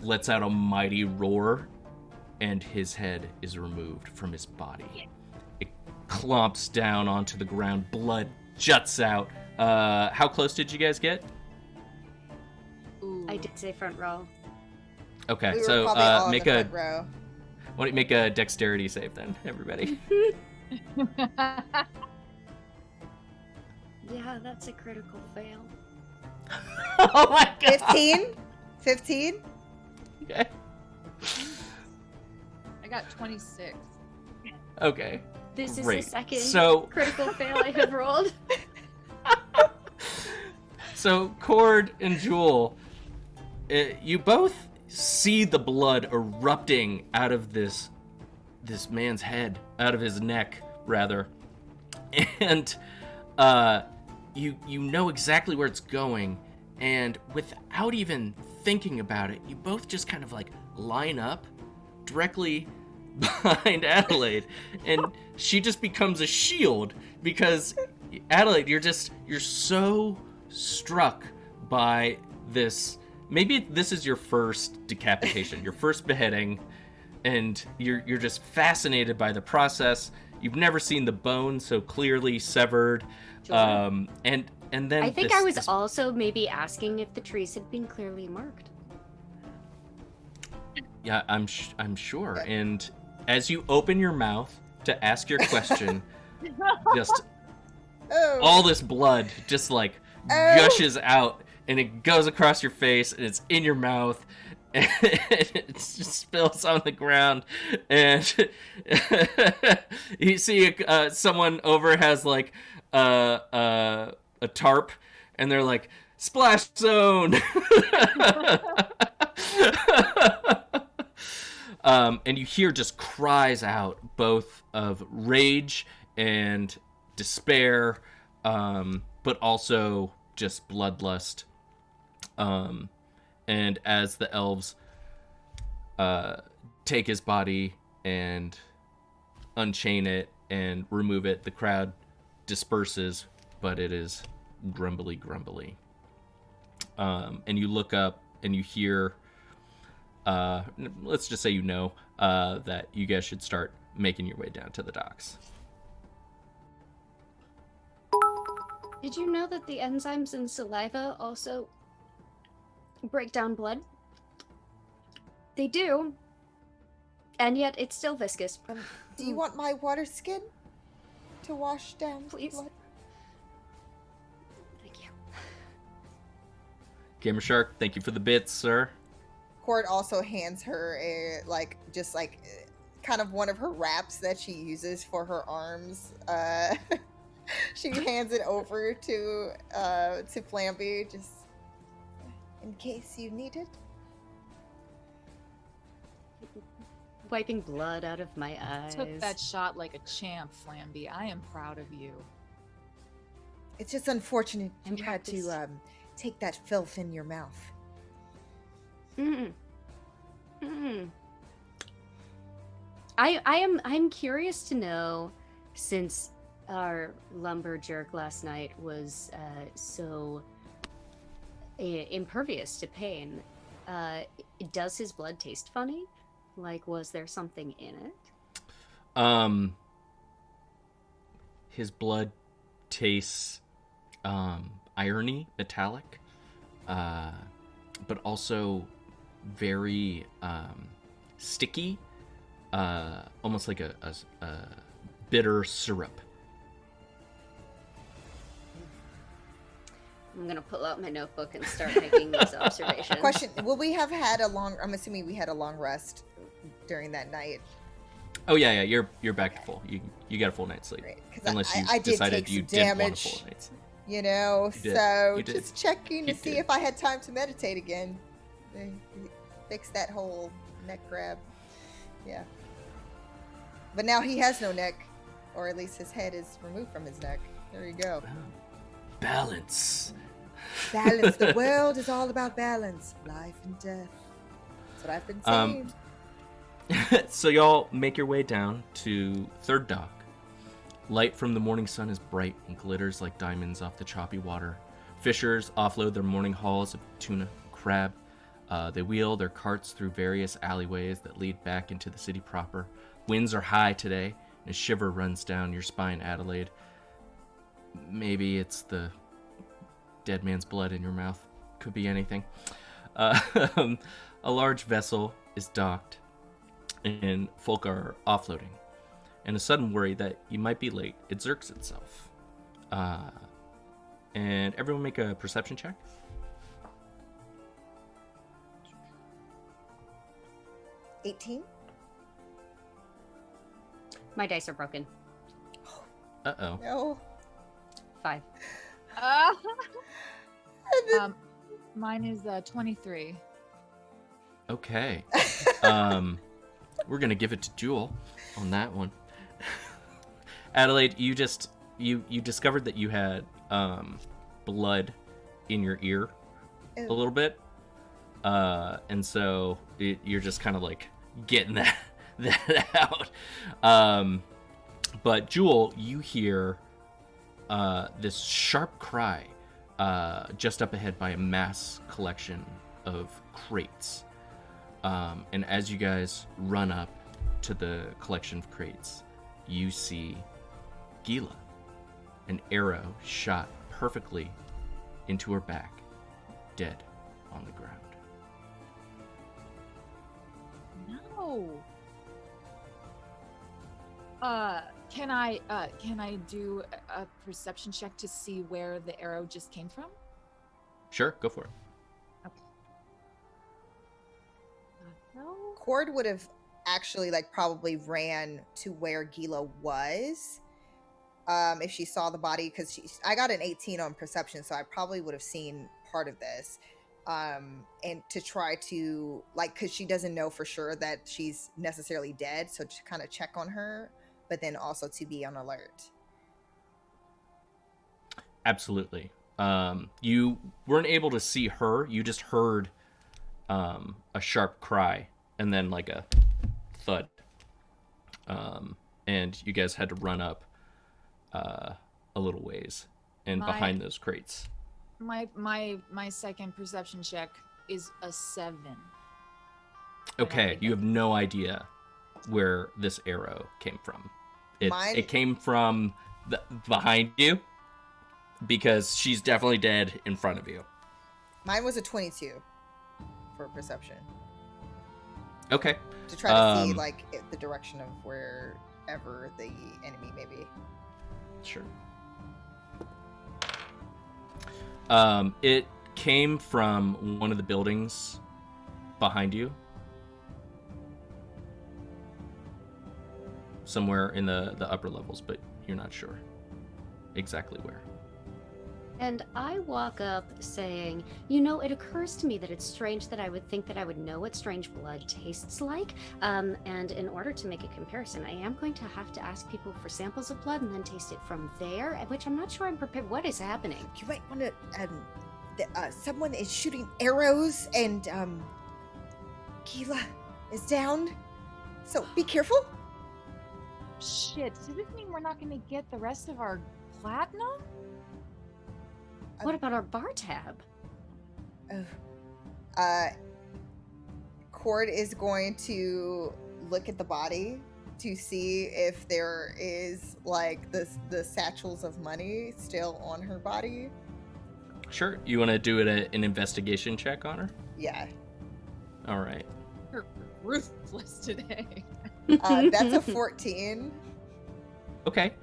lets out a mighty roar, and his head is removed from his body. It clomps down onto the ground, blood juts out. How close did you guys get? Ooh. I did say front row. Okay, We were so probably all in make the a front row. why don't you make a dexterity save then, everybody? Yeah, that's a critical fail. Oh my god! 15? 15? Okay. I got 26. Okay. This Great. is the second So- critical fail I have rolled. So, Cord and Jewel, you both see the blood erupting out of this man's head, out of his neck, rather. And you know exactly where it's going, and without even thinking about it, you both just kind of like line up directly behind Adelaide, and she just becomes a shield because Adelaide, you're so struck by this. Maybe this is your first decapitation, your first beheading, and you're just fascinated by the process. You've never seen the bone so clearly severed, Sure. and then I think this- I was this- also maybe asking if the trees had been clearly marked. Yeah, I'm sure. And as you open your mouth to ask your question, just Oh. all this blood just like Oh. gushes out, and it goes across your face, and it's in your mouth, and it just spills on the ground. And you see someone over has like a tarp, and they're like, "Splash zone." And you hear just cries out, both of rage and despair, but also just bloodlust. And as the elves take his body and unchain it and remove it, the crowd disperses, but it is grumbly. And you look up and you hear, let's just say that you guys should start making your way down to the docks. Did you know that the enzymes in saliva also break down blood? They do. And yet it's still viscous. Do you want my water skin to wash down Please. blood? Thank you. Gamer Shark, thank you for the bits, sir. Cord also hands her kind of one of her wraps that she uses for her arms. She hands it over to Flamby, just in case you need it. Wiping blood out of my eyes. Took that shot like a champ, Flamby. I am proud of you. It's just unfortunate And you had to practice. take that filth in your mouth. I'm curious to know, since our lumberjerk last night was so impervious to pain, does his blood taste funny? Like, was there something in it? His blood tastes irony, metallic, but also very sticky, almost like a bitter syrup. I'm gonna pull out my notebook and start making these observations. Question: will we have had a long? I'm assuming we had a long rest during that night. Oh yeah, you're back to full. You got a full night's sleep, Right, 'cause unless you I did decided take you some didn't want a damage. full night's sleep. You know, You did. so You did. just checking to You see did. if I had time to meditate again. Fix that whole neck grab. Yeah. But now he has no neck, or at least his head is removed from his neck. There you go. Balance. Balance. The world is all about balance. Life and death. That's what I've been saying. So y'all make your way down to third dock. Light from the morning sun is bright and glitters like diamonds off the choppy water. Fishers offload their morning hauls of tuna, crab. They wheel their carts through various alleyways that lead back into the city proper. Winds are high today, and a shiver runs down your spine, Adelaide. Maybe it's the dead man's blood in your mouth. Could be anything. A large vessel is docked, and folk are offloading. And a sudden worry that you might be late exerts itself. And everyone make a perception check. 18. My dice are broken. Uh-oh. No. 5. Mine is 23. Okay. We're gonna give it to Jewel on that one. Adelaide, you discovered that you had blood in your ear a little bit, and so you're just kind of like getting that out. But Jewel, you hear this sharp cry just up ahead by a mass collection of crates. And as you guys run up to the collection of crates, you see Gila, an arrow shot perfectly into her back, dead on the ground. No. Can I do a perception check to see where the arrow just came from? Sure, go for it. Okay. No. Cord would have actually probably ran to where Gila was if she saw the body, because I got an 18 on perception, so I probably would have seen part of this. And to try to because she doesn't know for sure that she's necessarily dead, so to kind of check on her, but then also to be on alert. Absolutely. You weren't able to see her. You just heard a sharp cry and then like a thud. And you guys had to run up a little ways and behind those crates. My second perception check is a 7. Okay, you have no idea where this arrow came from. It came from behind you, because she's definitely dead in front of you. Mine was a 22 for perception. Okay. To try to see the direction of wherever the enemy may be. Sure. It came from one of the buildings behind you. Somewhere in the upper levels, but you're not sure exactly where. And I walk up saying, it occurs to me that it's strange that I would think that I would know what strange blood tastes like. And in order to make a comparison, I am going to have to ask people for samples of blood and then taste it from there, which I'm not sure I'm prepared. What is happening? You might want to, someone is shooting arrows and, Gila is down. So be careful. Shit, does this mean we're not going to get the rest of our platinum? What about our bar tab? Cord is going to look at the body to see if there is the satchels of money still on her body. Sure. You want to do an investigation check on her? Yeah. All right. You're ruthless today. That's a 14. Okay.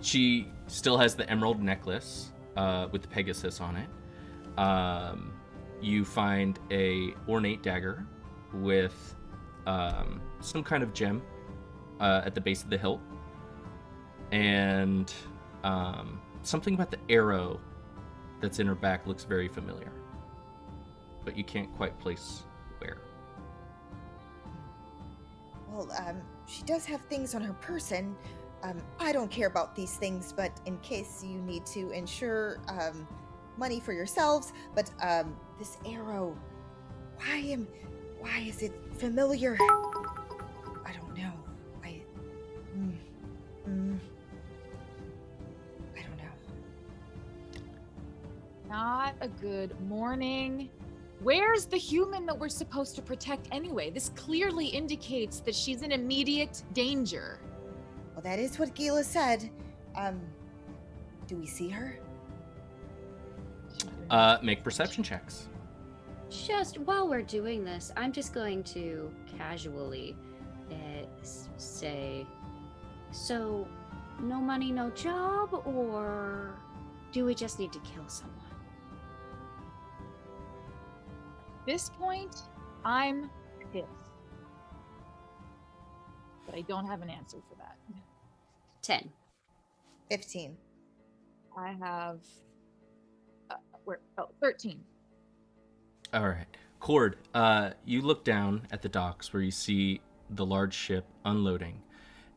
She still has the emerald necklace with the Pegasus on it. You find a ornate dagger with some kind of gem at the base of the hilt, and something about the arrow that's in her back looks very familiar, but you can't quite place where. Well, she does have things on her person. I don't care about these things, but in case you need to ensure money for yourselves. But this arrow, why is it familiar? Not a good morning. Where's the human that we're supposed to protect anyway? This clearly indicates that she's in immediate danger. Well, that is what Gila said. Do we see her? Make perception checks. Just while we're doing this, I'm just going to casually say, so no money, no job, or do we just need to kill someone? At this point, I'm pissed. But I don't have an answer for that. 10. 15. I have 13. All right. Cord, you look down at the docks where you see the large ship unloading,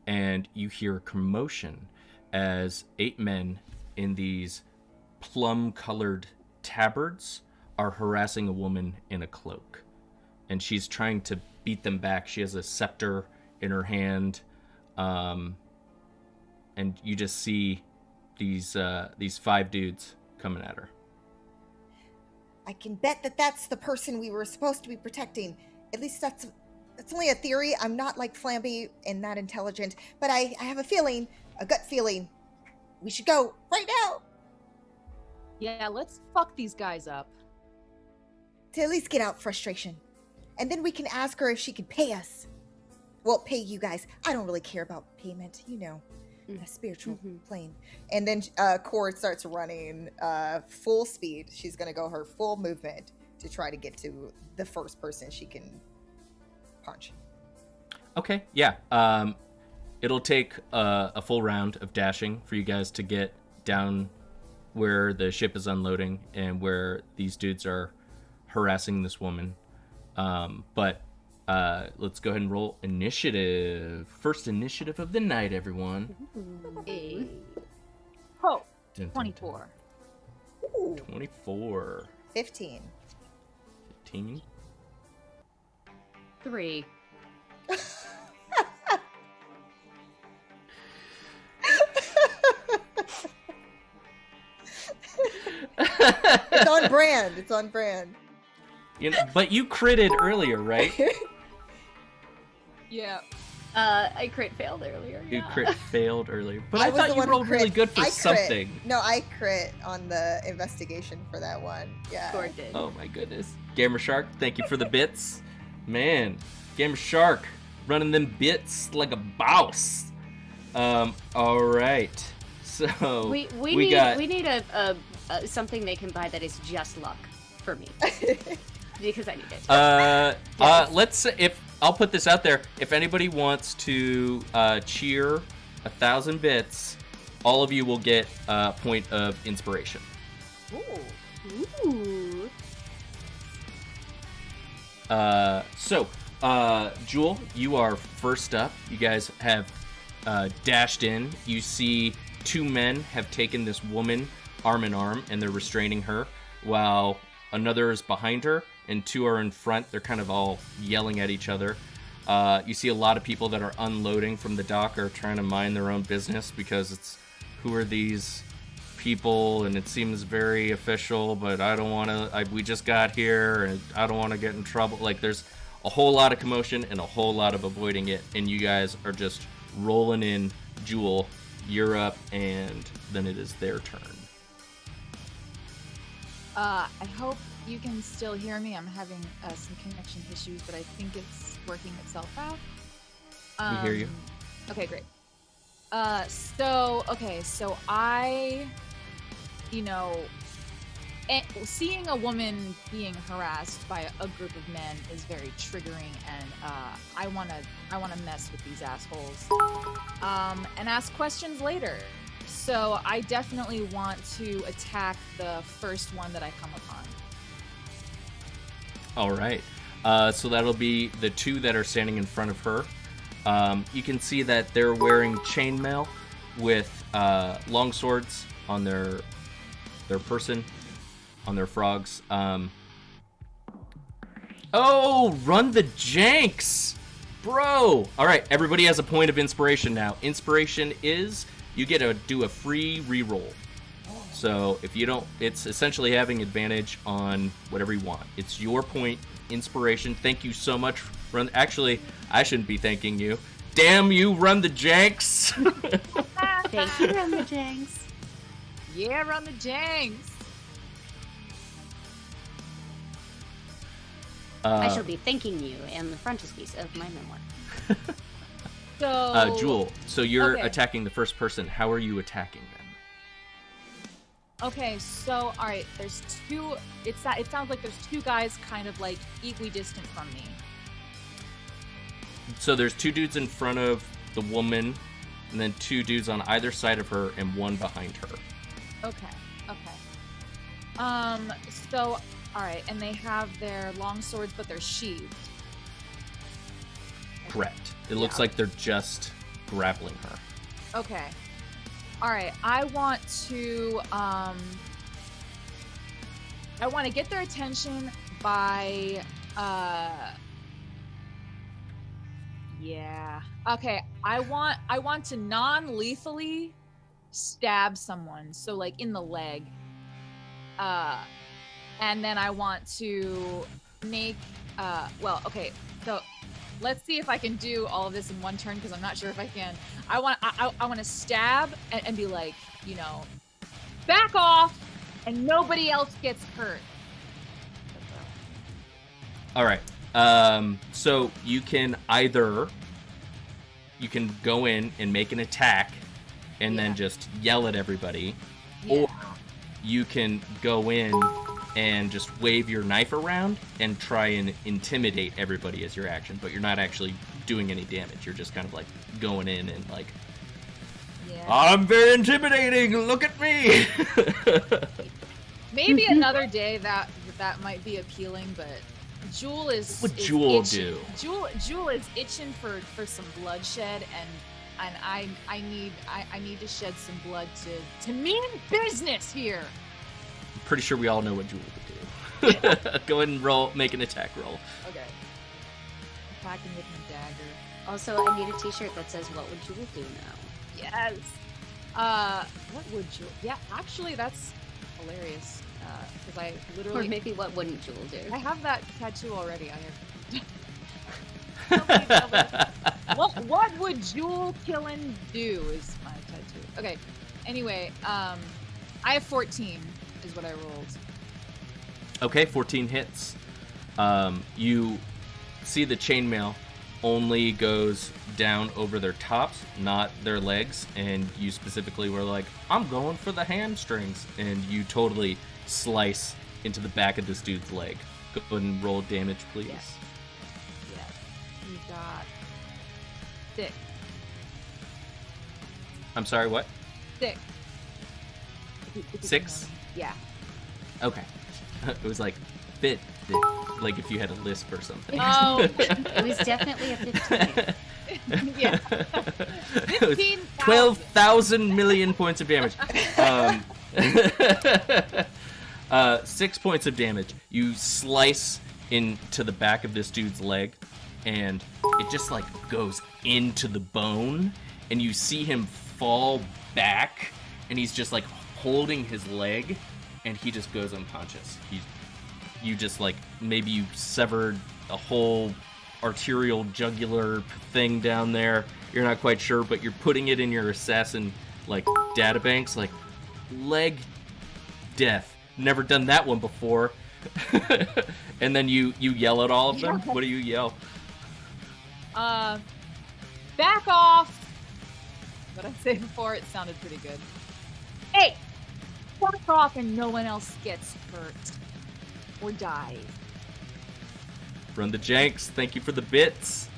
and you hear a commotion as 8 men in these plum-colored tabards are harassing a woman in a cloak. And she's trying to beat them back. She has a scepter in her hand, and you just see these 5 dudes coming at her. I can bet that that's the person we were supposed to be protecting. At least that's only a theory. I'm not like Flamby and that intelligent, but I have a feeling, a gut feeling. We should go right now Yeah, let's fuck these guys up. to at least get out frustration. And then we can ask her if she can pay us. Well, pay you guys. I don't really care about payment, you know, a spiritual plane. And then Cord starts running full speed. She's going to go her full movement to try to get to the first person she can punch. Okay, yeah. It'll take a full round of dashing for you guys to get down where the ship is unloading and where these dudes are harassing this woman. But let's go ahead and roll initiative. First initiative of the night, everyone. Oh, Dun, dun, 24. Ooh, 24. 15. 15. 3. It's on brand. It's on brand. You know, but you critted earlier, right? Yeah. I crit failed earlier. You Yeah. crit failed earlier. But I I was thought the you one who rolled really crit. good for I crit. something. No, I crit on the investigation for that one. Yeah. Sure did. Oh my goodness. Gamer Shark, thank you for the bits. Man, Gamer Shark running them bits like a boss. All right. So We need a something they can buy that is just luck for me because I need it. Let's say, if I'll put this out there, if anybody wants to cheer 1,000 bits, all of you will get a point of inspiration. Ooh. So, Jewel, you are first up. You guys have dashed in. You see 2 men have taken this woman arm in arm, and they're restraining her, while another is behind her, and 2 are in front. They're kind of all yelling at each other. You see a lot of people that are unloading from the dock are trying to mind their own business because it's, who are these people, and it seems very official, but I don't want to, we just got here, and I don't want to get in trouble. Like, there's a whole lot of commotion and a whole lot of avoiding it, and you guys are just rolling in. Jewel, you're up, and then it is their turn. I hope you can still hear me. I'm having some connection issues, but I think it's working itself out. We hear you. Okay, great. So I, seeing a woman being harassed by a group of men is very triggering, and I wanna mess with these assholes, and ask questions later. So I definitely want to attack the first one that I come upon. All right. So that'll be the 2 that are standing in front of her. You can see that they're wearing chainmail with long swords on their person, on their frogs. Oh, run the janks, bro! All right, everybody has a point of inspiration now. Inspiration is you get to do a free reroll. So if you don't, it's essentially having advantage on whatever you want. It's your point, inspiration. Thank you so much. Actually, I shouldn't be thanking you. Damn you, Run the Janks. Thank you, Run the Janks. Yeah, Run the Janks. I shall be thanking you in the frontispiece of my memoir. So, Jewel, so you're okay. attacking the first person. How are you attacking them? Okay, so all right, there's two. It sounds like there's two guys kind of like equidistant from me. So there's two dudes in front of the woman, and then two dudes on either side of her, and one behind her. Okay. So all right, and they have their long swords, but they're sheathed. Correct. It looks like they're just grappling her. Okay. All right. I want to get their attention by yeah. Okay. I want to non-lethally stab someone, so like in the leg. And then I want to make okay. So let's see if I can do all of this in one turn, because I'm not sure if I can. I want to stab and be like, back off, and nobody else gets hurt. All right. So you can go in and make an attack, and then just yell at everybody, or you can go in and just wave your knife around and try and intimidate everybody as your action, but you're not actually doing any damage. You're just kind of like going in and like, I'm very intimidating, look at me. Maybe another day that might be appealing, but Jewel is what would Jewel itching. do? Jewel is itching for some bloodshed, and I need to shed some blood to mean business here. Pretty sure we all know what Jewel would do. Go ahead and make an attack roll. Okay. Attacking with my dagger. Also, I need a t-shirt that says, what would Jewel do now? Yes. What would Jewel? Yeah, actually, that's hilarious. Because I literally. Or maybe what wouldn't Jewel do? I have that tattoo already. What would Jewel Killin do? Is my tattoo. Okay. Anyway, I have 14. Is what I rolled. Okay, 14 hits. You see the chainmail only goes down over their tops, not their legs, and you specifically were like, I'm going for the hamstrings, and you totally slice into the back of this dude's leg. Go ahead and roll damage, please. Yes. We got 6. I'm sorry, what? 6. 6? Yeah. Okay. It was like fit, like if you had a lisp or something. Oh, It was definitely a 15. yeah. 12,000 million points of damage. 6 points of damage. You slice into the back of this dude's leg, and it just like goes into the bone, and you see him fall back, and he's just like holding his leg, and he just goes unconscious. You just like, maybe you severed a whole arterial jugular thing down there. You're not quite sure, but you're putting it in your assassin like databanks, like leg death. Never done that one before. And then you yell at all of them. What do you yell? Back off. What I said before, it sounded pretty good. Hey, back off, and no one else gets hurt or dies. Run the Janks, thank you for the bits.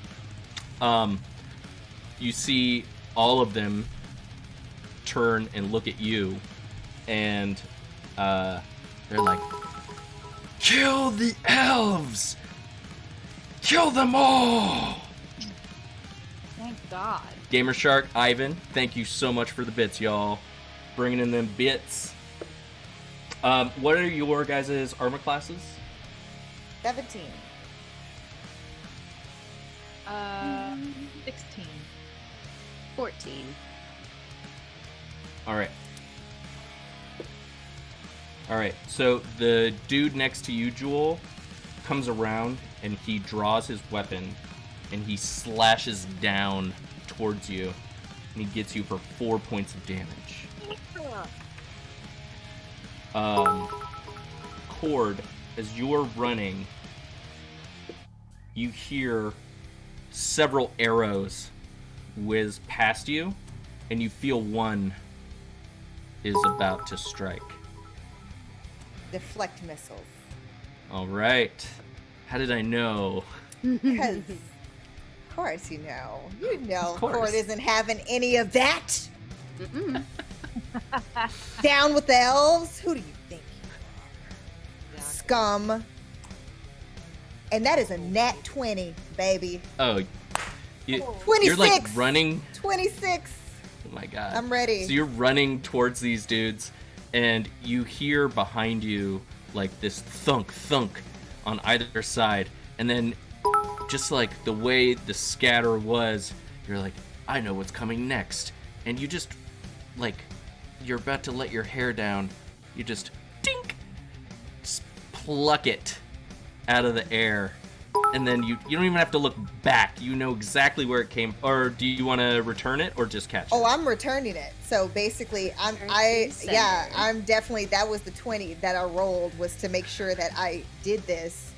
You see all of them turn and look at you, and they're like, kill the elves! Kill them all! Thank God. Gamer Shark, Ivan, thank you so much for the bits, y'all. Bringing in them bits. What are your guys' armor classes? 17. 16. 14. All right. All right, so the dude next to you, Jewel, comes around and he draws his weapon and he slashes down towards you and he gets you for 4 points of damage. Cord, as you're running, you hear several arrows whiz past you and you feel one is about to strike. Deflect missiles. All right. How did I know? Because, of course, you know. You know, Of course. Cord isn't having any of that. Mm-mm. Down with the elves. Who do you think you are? Scum. And that is a nat 20, baby. Oh, you're 26. like running. 26. Oh my god. I'm ready. So you're running towards these dudes, and you hear behind you like this thunk thunk on either side, and then just like the way the scatter was, you're like, I know what's coming next, and you just like you're about to let your hair down, you just dink, just pluck it out of the air. And then you don't even have to look back. You know exactly where it came. Or do you want to return it or just catch it? Oh, I'm returning it. So basically, I'm definitely, that was the 20 that I rolled, was to make sure that I did this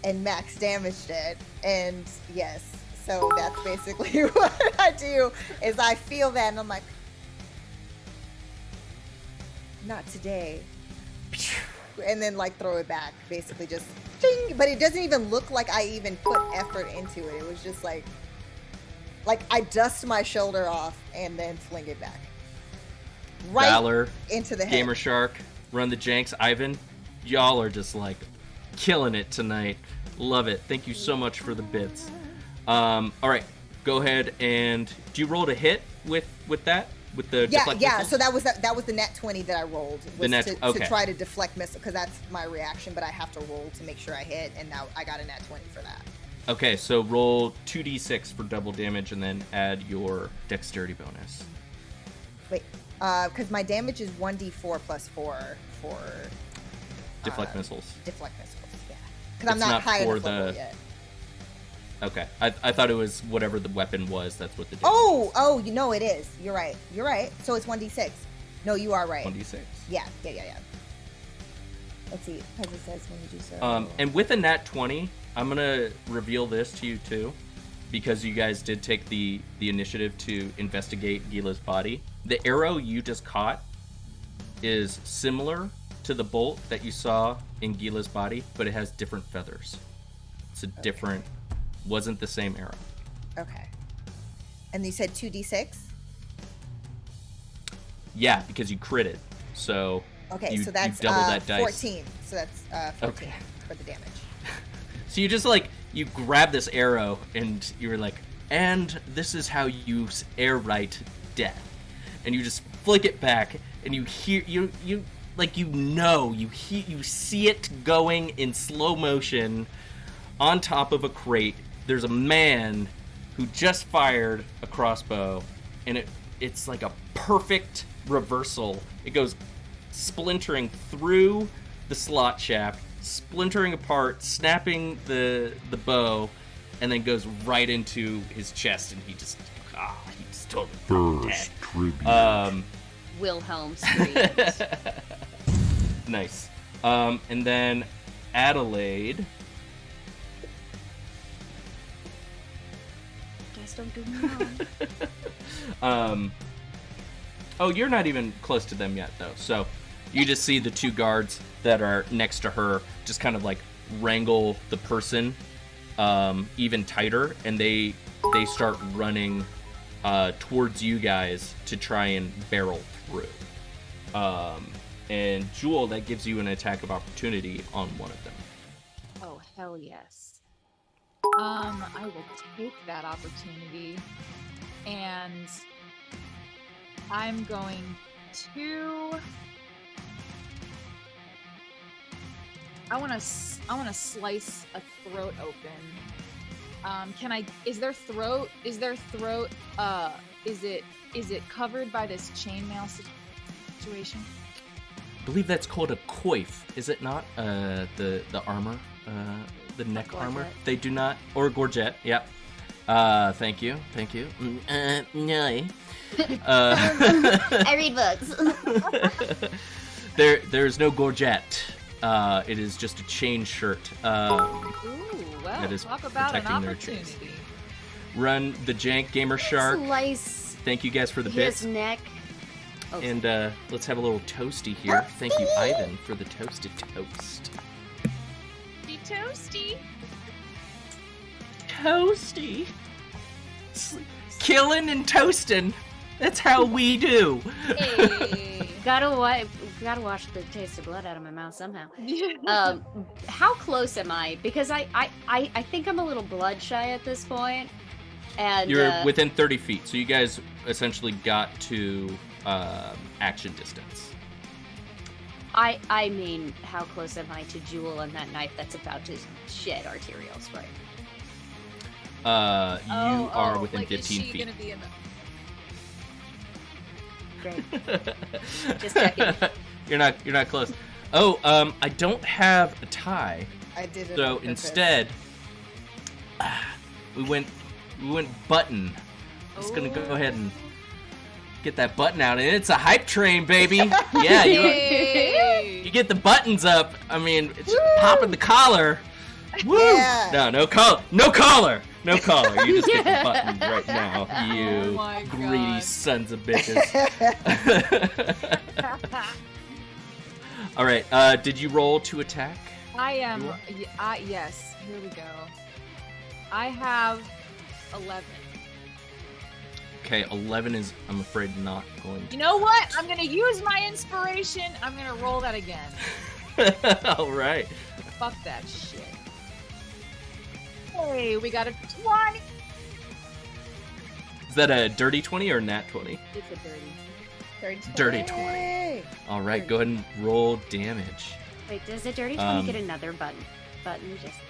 and max damaged it. And yes, so that's basically what I do, is I feel that and I'm like, not today. And then like throw it back, basically just ding. But it doesn't even look like I even put effort into it. It was just like I dust my shoulder off and then fling it back right Valor, into the head. Gamer Shark, Run the Janks, Ivan, y'all are just like killing it tonight. Love it. Thank you so much for the bits. All right, go ahead and do you roll to hit with that? With the deflect missiles? So that was the net 20 that I rolled, was to try to deflect missile, because that's my reaction, but I have to roll to make sure I hit, and now I got a net 20 for that. Okay, so roll 2d6 for double damage and then add your dexterity bonus. Wait, because my damage is 1d4 plus 4 for Deflect missiles. Deflect missiles, yeah. Because I'm It's not high for enough level yet. Okay, I thought it was whatever the weapon was. That's what the damage Oh, you know it is. You're right. So it's 1d6. No, you are right. 1d6. Yeah. Let's see, because it says when you do so. And with a nat 20, I'm gonna reveal this to you too, because you guys did take the initiative to investigate Gila's body. The arrow you just caught is similar to the bolt that you saw in Gila's body, but it has different feathers. It's a different. Wasn't the same arrow. Okay. And you said 2d6? Yeah, because you critted. So Okay, you, so that's you double that dice. 14. So that's 14 Okay. for the damage. So you just like you grab this arrow and you're like, and this is how you air right death, and you just flick it back, and you hear you see it going in slow motion on top of a crate. There's a man who just fired a crossbow, and it's like a perfect reversal. It goes splintering through the slot shaft, splintering apart, snapping the bow, and then goes right into his chest, and he's totally dead. Wilhelm screams. Nice. And then Adelaide. Guys, don't do me wrong. Oh, you're not even close to them yet, though. So you just see the two guards that are next to her just kind of like wrangle the person even tighter, and they start running towards you guys to try and barrel through. And Jewel, that gives you an attack of opportunity on one of them. Oh, hell yes. I will take that opportunity, and I'm going to. I want to slice a throat open. Can I? Is their throat? Is it covered by this chainmail situation? believe that's called a coif, is it not? The armor, the neck armor. They do not, or gorget. Yep. Thank you. No. I read books. There's no gorget. It is just a chain shirt. Ooh, well, that is talk about an protecting their chains. opportunity. Run the Jank Gamer Shark. Slice Thank you guys for the his bits. neck. Oh, And let's have a little toasty here. Thank you, Ivan, for the toasted toast. Be toasty. Toasty. Killing and toasting. That's how we do. Hey. gotta wash the taste of blood out of my mouth somehow. How close am I? Because I think I'm a little blood shy at this point. And You're within 30 feet, so you guys essentially got to action distance. I mean, how close am I to Jewel and that knife that's about to shed arterial spray? You are within like, 15 is she feet. Gonna be in the... Great. Just checking. You're not close. Oh, I don't have a tie. I did it. So on purpose. instead, we went button. Just gonna go ahead and get that button out, and it's a hype train, baby. Yeah, you get the buttons up. I mean, it's popping the collar. Woo! Yeah. No collar. You just get the buttons right now. You my greedy God. sons of bitches. All right. Did you roll to attack? I am. You Yes. Here we go. I have 11. Okay, 11 is, I'm afraid, not going You know what? I'm gonna use my inspiration. I'm gonna roll that again. to. All right. Fuck that shit. Hey, we got a 20. Is that a dirty 20 or nat 20? It's a dirty. Dirty 20. All right, go ahead and roll damage. Wait, does a dirty 20 get another button? Just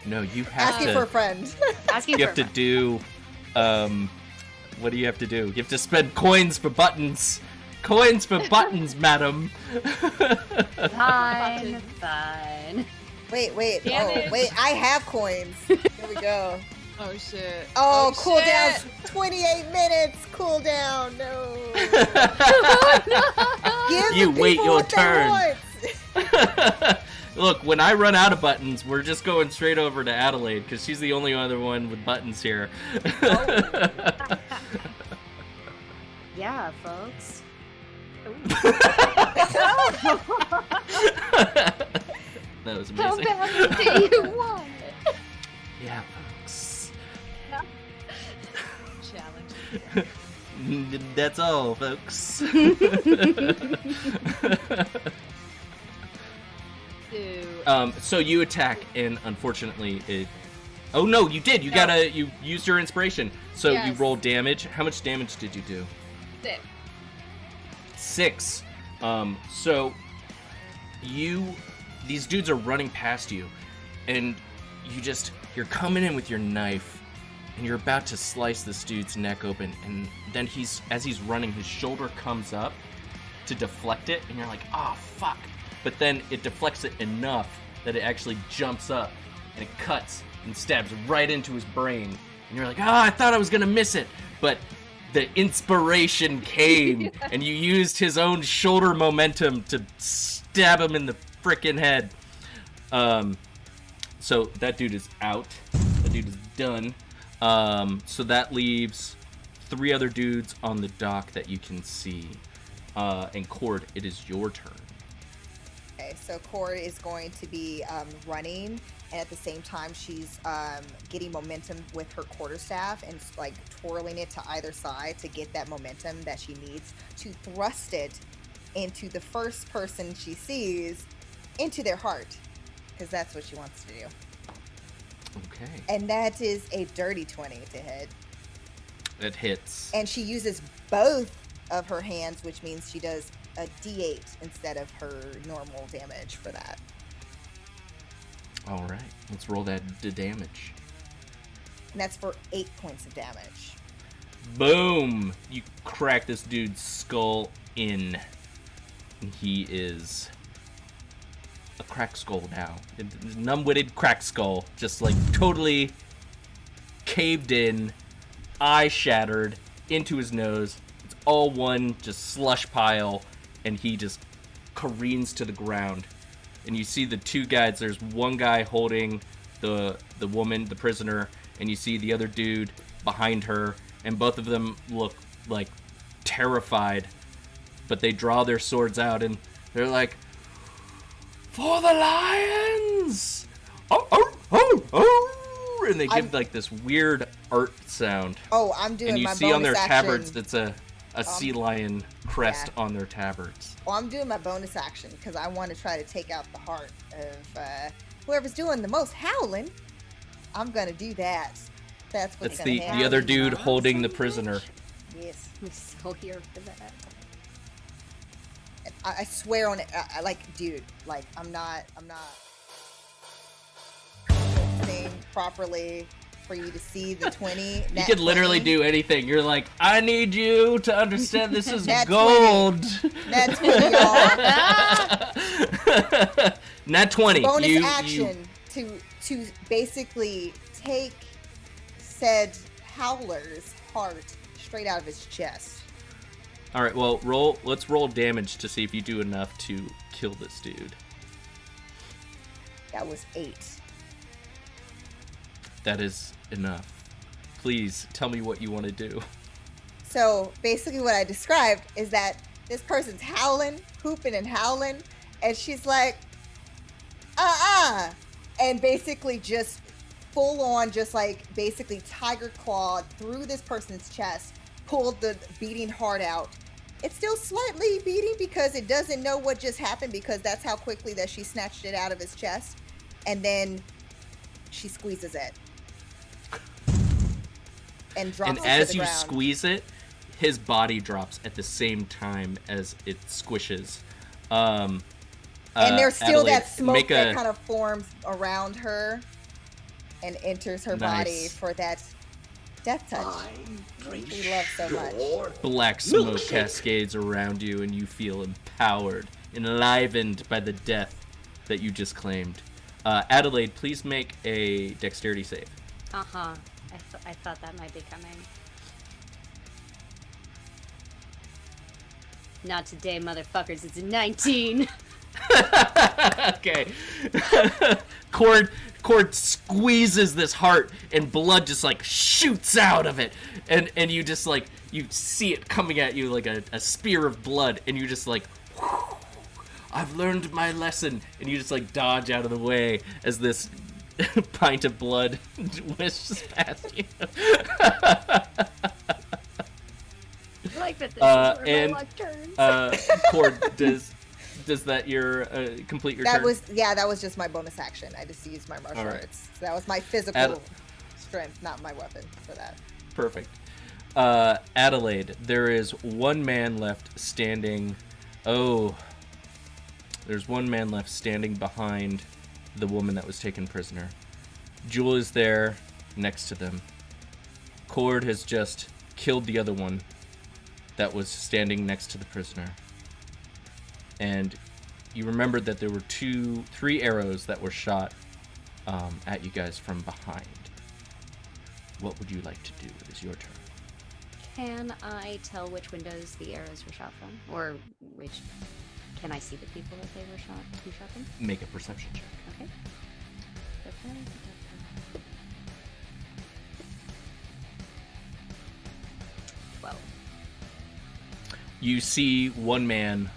No, you have Asking to. for a friend. asking You for have to a friend. do. What do you have to do? You have to spend coins for buttons. Coins for buttons, madam. Fine. Wait. Damage. Oh, wait. I have coins. Here we go. Oh shit. Oh, shit. cooldown's 28 minutes. Cooldown. No. Give You the wait people your what they turn. want. Look, when I run out of buttons, we're just going straight over to Adelaide because she's the only other one with buttons here. Yeah, folks. That was How amazing. badly do you want it? Yeah, folks. Challenge. That's all, folks. Dude. So you attack, and unfortunately, it. Oh no, you did. You You used your inspiration, so you Yes. rolled damage. How much damage did you do? 6. So these dudes are running past you, and you're coming in with your knife, and you're about to slice this dude's neck open, and then as he's running, his shoulder comes up to deflect it, and you're like, oh fuck. But then it deflects it enough that it actually jumps up, and it cuts and stabs right into his brain, and you're like, I thought I was gonna miss it, but the inspiration came, and you used his own shoulder momentum to stab him in the frickin' head. So that dude is out. That dude is done. So that leaves 3 other dudes on the dock that you can see. And Cord, it is your turn. Okay, so Cord is going to be running, and at the same time, she's getting momentum with her quarterstaff and like twirling it to either side to get that momentum that she needs to thrust it into the first person she sees, into their heart, because that's what she wants to do. Okay. And that is a dirty 20 to hit. It hits. And she uses both of her hands, which means she does a D8 instead of her normal damage for that. All right. Let's roll that damage. And that's for 8 points of damage. Boom! You crack this dude's skull in. And he is a crack skull now. An unwitted crack skull. Just like totally caved in, eye shattered into his nose. It's all one just slush pile, and he just careens to the ground. And you see the two guys. There's one guy holding the woman, the prisoner, and you see the other dude behind her, and both of them look like terrified, but they draw their swords out and they're like, "For the lions!" Oh, oh, oh, oh! And they give like this weird art sound. Oh, I'm doing my bonus action. And you see on their tabards that's a sea lion crest on their tabards. Oh, I'm doing my bonus action because I want to try to take out the heart of whoever's doing the most howling. I'm gonna do that. That's the other dude holding the prisoner. Yes. I'm so here for that. I swear on it. Dude, like, I'm not saying properly for you to see the 20. You could literally 20. do anything. You're like, I need you to understand this is Nat gold. 20. Nat 20, y'all. Nat 20. Bonus action to basically take said howler's heart straight out of his chest. All right, well, let's roll damage to see if you do enough to kill this dude. That was 8. That is enough. Please tell me what you want to do. So basically what I described is that this person's howling, hooping and howling, and she's like, and basically just full on, just like basically tiger clawed through this person's chest, pulled the beating heart out. It's still slightly beating because it doesn't know what just happened, because that's how quickly that she snatched it out of his chest. And then she squeezes it and drops it to the ground. And as you squeeze it, his body drops at the same time as it squishes. And there's still Adelaide, that smoke that kind of forms around her and enters her body for that death touch we love so much. Black smoke cascades around you, and you feel empowered, enlivened by the death that you just claimed. Adelaide, please make a dexterity save. I thought that might be coming. Not today, motherfuckers. It's a 19. Okay. Cord squeezes this heart, and blood just like shoots out of it, and you just like, you see it coming at you like a spear of blood, and you just like, I've learned my lesson, and you just like dodge out of the way as this pint of blood whisks past you. I like that this is where my luck turns. Cord, does that complete your turn? That was just my bonus action. I just used my martial arts. So that was my physical strength, not my weapon for that. Perfect. Adelaide, there is one man left standing. There's one man left standing behind the woman that was taken prisoner. Jewel is there next to them. Cord has just killed the other one that was standing next to the prisoner. And you remembered that there were 3 arrows that were shot at you guys from behind. What would you like to do? It is your turn. Can I tell which windows the arrows were shot from? Or which... Can I see the people that they were shot? Who shot them? Make a perception check. Okay. 12. You see one man,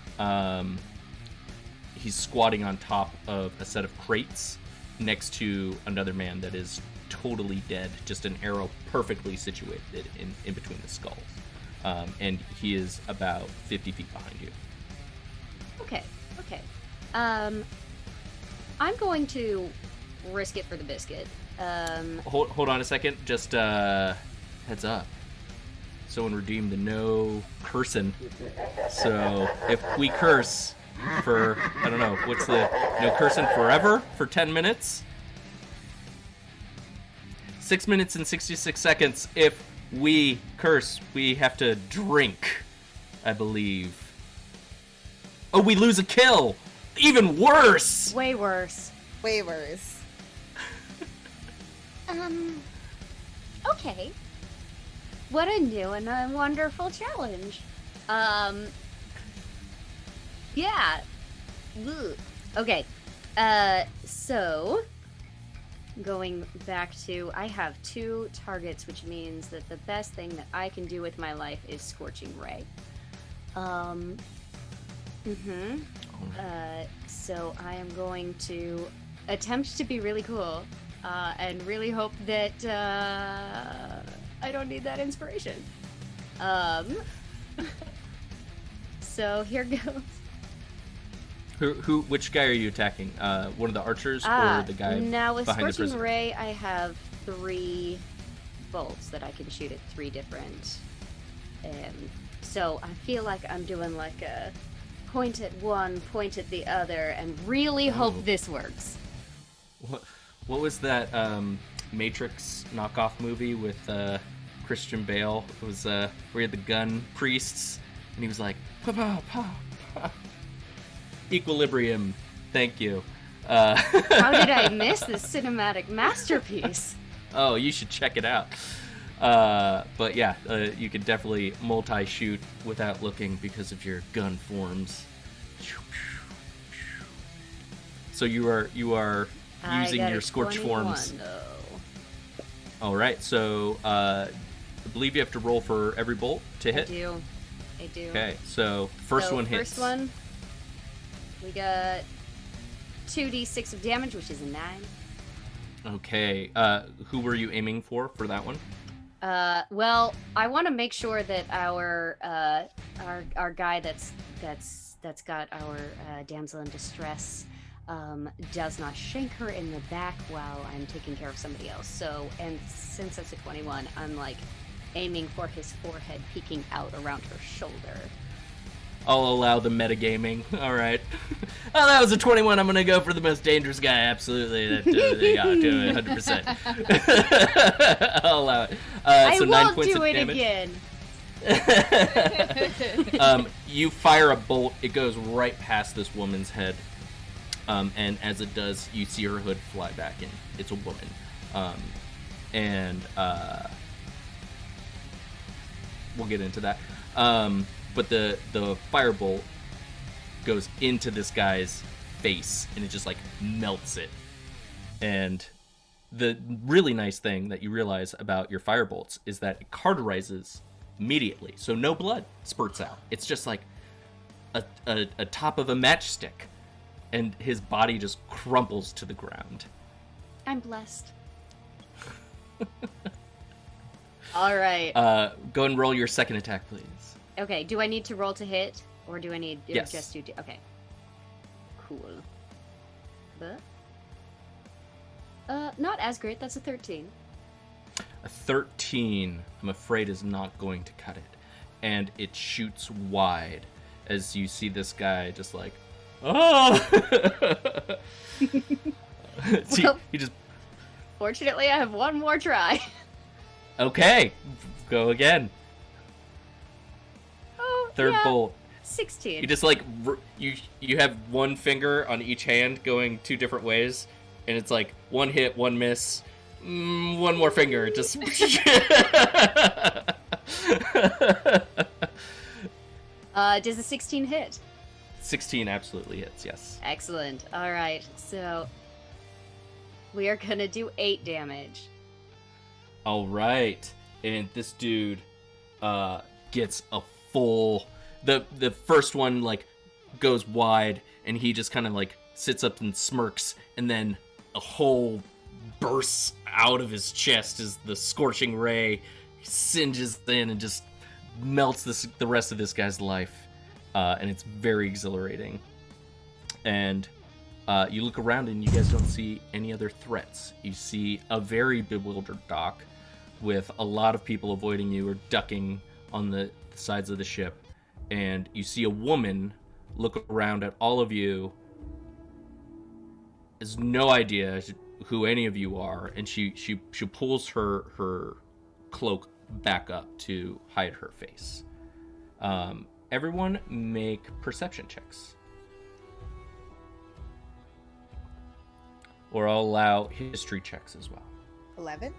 he's squatting on top of a set of crates next to another man that is totally dead, just an arrow perfectly situated in between the skulls. And he is about 50 feet behind you. Okay. I'm going to risk it for the biscuit. Hold on a second. Just heads up. Someone redeemed the no cursing. So if we curse for, I don't know, what's the no cursing forever for 10 minutes? 6 minutes and 66 seconds. If we curse, we have to drink, I believe. Oh, we lose a kill! Even worse! Way worse. Way worse. Okay. What a new and a wonderful challenge. Yeah. Ugh. Okay. So going back to, I have 2 targets, which means that the best thing that I can do with my life is Scorching Ray. So I am going to attempt to be really cool, and really hope that I don't need that inspiration. So here goes. Which guy are you attacking? One of the archers or the guy now with behind the Scorching prison? Ray, I have 3 bolts that I can shoot at 3 different. So I feel like I'm doing like a point at one, point at the other, and really hope this works. What was that Matrix knockoff movie with Christian Bale? It was where he had the gun priests, and he was like, pa pa pa pa. Equilibrium. Thank you. How did I miss this cinematic masterpiece? Oh, you should check it out. But yeah, you can definitely multi-shoot without looking because of your gun forms. So you are using your scorch forms. All right. So I believe you have to roll for every bolt to hit. I do. Okay. So first one hits. First one. We got 2d6 of damage, which is a 9. Okay. Who were you aiming for that one? Well, I want to make sure that our guy that's got our damsel in distress does not shank her in the back while I'm taking care of somebody else. So, and since that's a 21, I'm like aiming for his forehead peeking out around her shoulder. I'll allow the metagaming. All right. Oh, that was a 21. I'm going to go for the most dangerous guy. Absolutely. That, yeah, do it 100%. I'll allow it. I so 9 won't points do of it damage. again. You fire a bolt. It goes right past this woman's head. And as it does, you see her hood fly back in. It's a woman. We'll get into that. But the firebolt goes into this guy's face, and it just, like, melts it. And the really nice thing that you realize about your firebolts is that it cauterizes immediately. So no blood spurts out. It's just like a top of a matchstick. And his body just crumples to the ground. I'm blessed. All right. Go ahead and roll your second attack, please. Okay, do I need to roll to hit? Or do I need Yes. just do... Okay. Cool. But... not as great. That's a 13. A 13, I'm afraid, is not going to cut it. And it shoots wide as you see this guy just like, oh! Well, he just... Fortunately, I have one more try. Okay, go again. Oh, Third yeah. bolt. 16. You just like you have one finger on each hand going 2 different ways, and it's like one hit, one miss, one more finger. Just Does the 16 hit? 16 absolutely hits. Yes. Excellent. All right, so we are gonna do 8 damage. All right, and this dude gets a full. The first one like goes wide, and he just kind of like sits up and smirks, and then a hole bursts out of his chest as the scorching ray singes in and just melts the rest of this guy's life, and it's very exhilarating. And you look around, and you guys don't see any other threats. You see a very bewildered dock with a lot of people avoiding you or ducking on the sides of the ship. And you see a woman look around at all of you, has no idea who any of you are, and she pulls her cloak back up to hide her face. Everyone make perception checks. or I'll allow history checks as well. 11.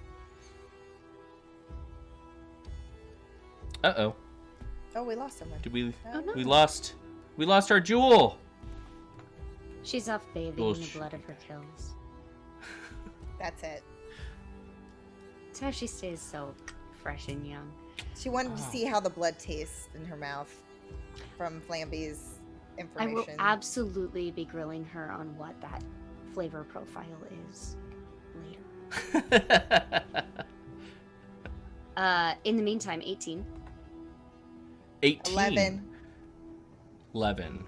Uh-oh. Oh, we lost someone. Did we? Oh, no. We lost our jewel. She's off bathing Well, in the blood of her kills. That's it. That's how she stays so fresh and young. She wanted to Oh. see how the blood tastes in her mouth from Flamby's I information. will absolutely be grilling her on what that flavor profile is later. In the meantime, 18. 18. 11. 11.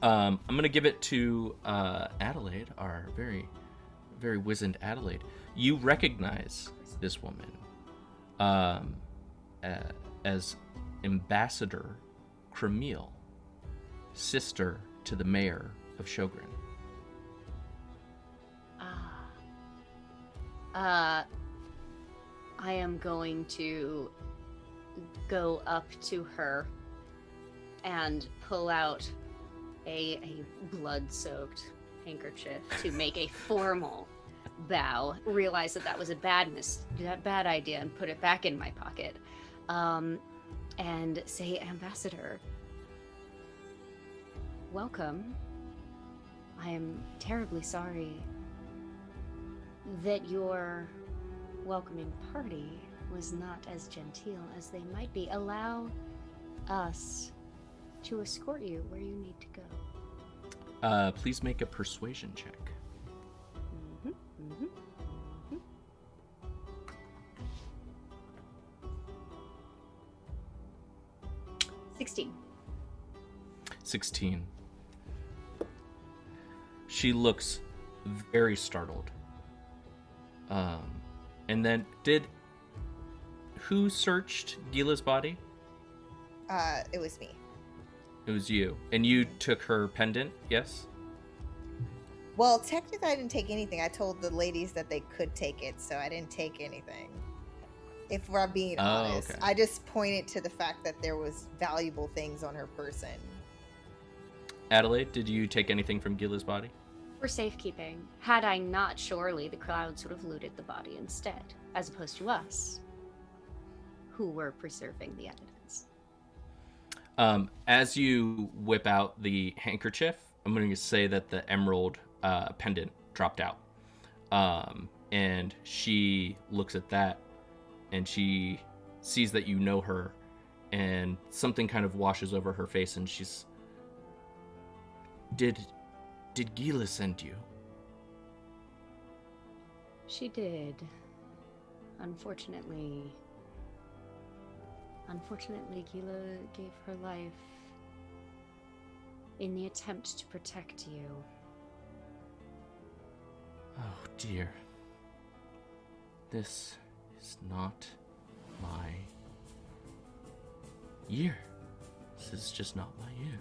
I'm gonna give it to Adelaide, our very, very wizened Adelaide. You recognize this woman as Ambassador Cremille, sister to the mayor of Shogren. I am going to go up to her and pull out a blood-soaked handkerchief to make a formal bow. Realize that was a bad idea and put it back in my pocket. And say, Ambassador, welcome. I am terribly sorry that your welcoming party was not as genteel as they might be. Allow us to escort you where you need to go. Please make a persuasion check. 16. 16. She looks very startled. And then who searched Gila's body? It was me. It was you. And you took her pendant, yes? Well, technically I didn't take anything. I told the ladies that they could take it, so I didn't take anything. If we're being honest. Okay. I just pointed to the fact that there was valuable things on her person. Adelaide, did you take anything from Gila's body? For safekeeping. Had I not, surely the clouds would have looted the body instead, as opposed to us, who were preserving the evidence. As you whip out the handkerchief, I'm going to say that the emerald pendant dropped out. And she looks at that, and she sees that you know her, and something kind of washes over her face, and she's... Did Gila send you? She did. Unfortunately, Gila gave her life in the attempt to protect you. Oh dear. This is not my year. This is just not my year.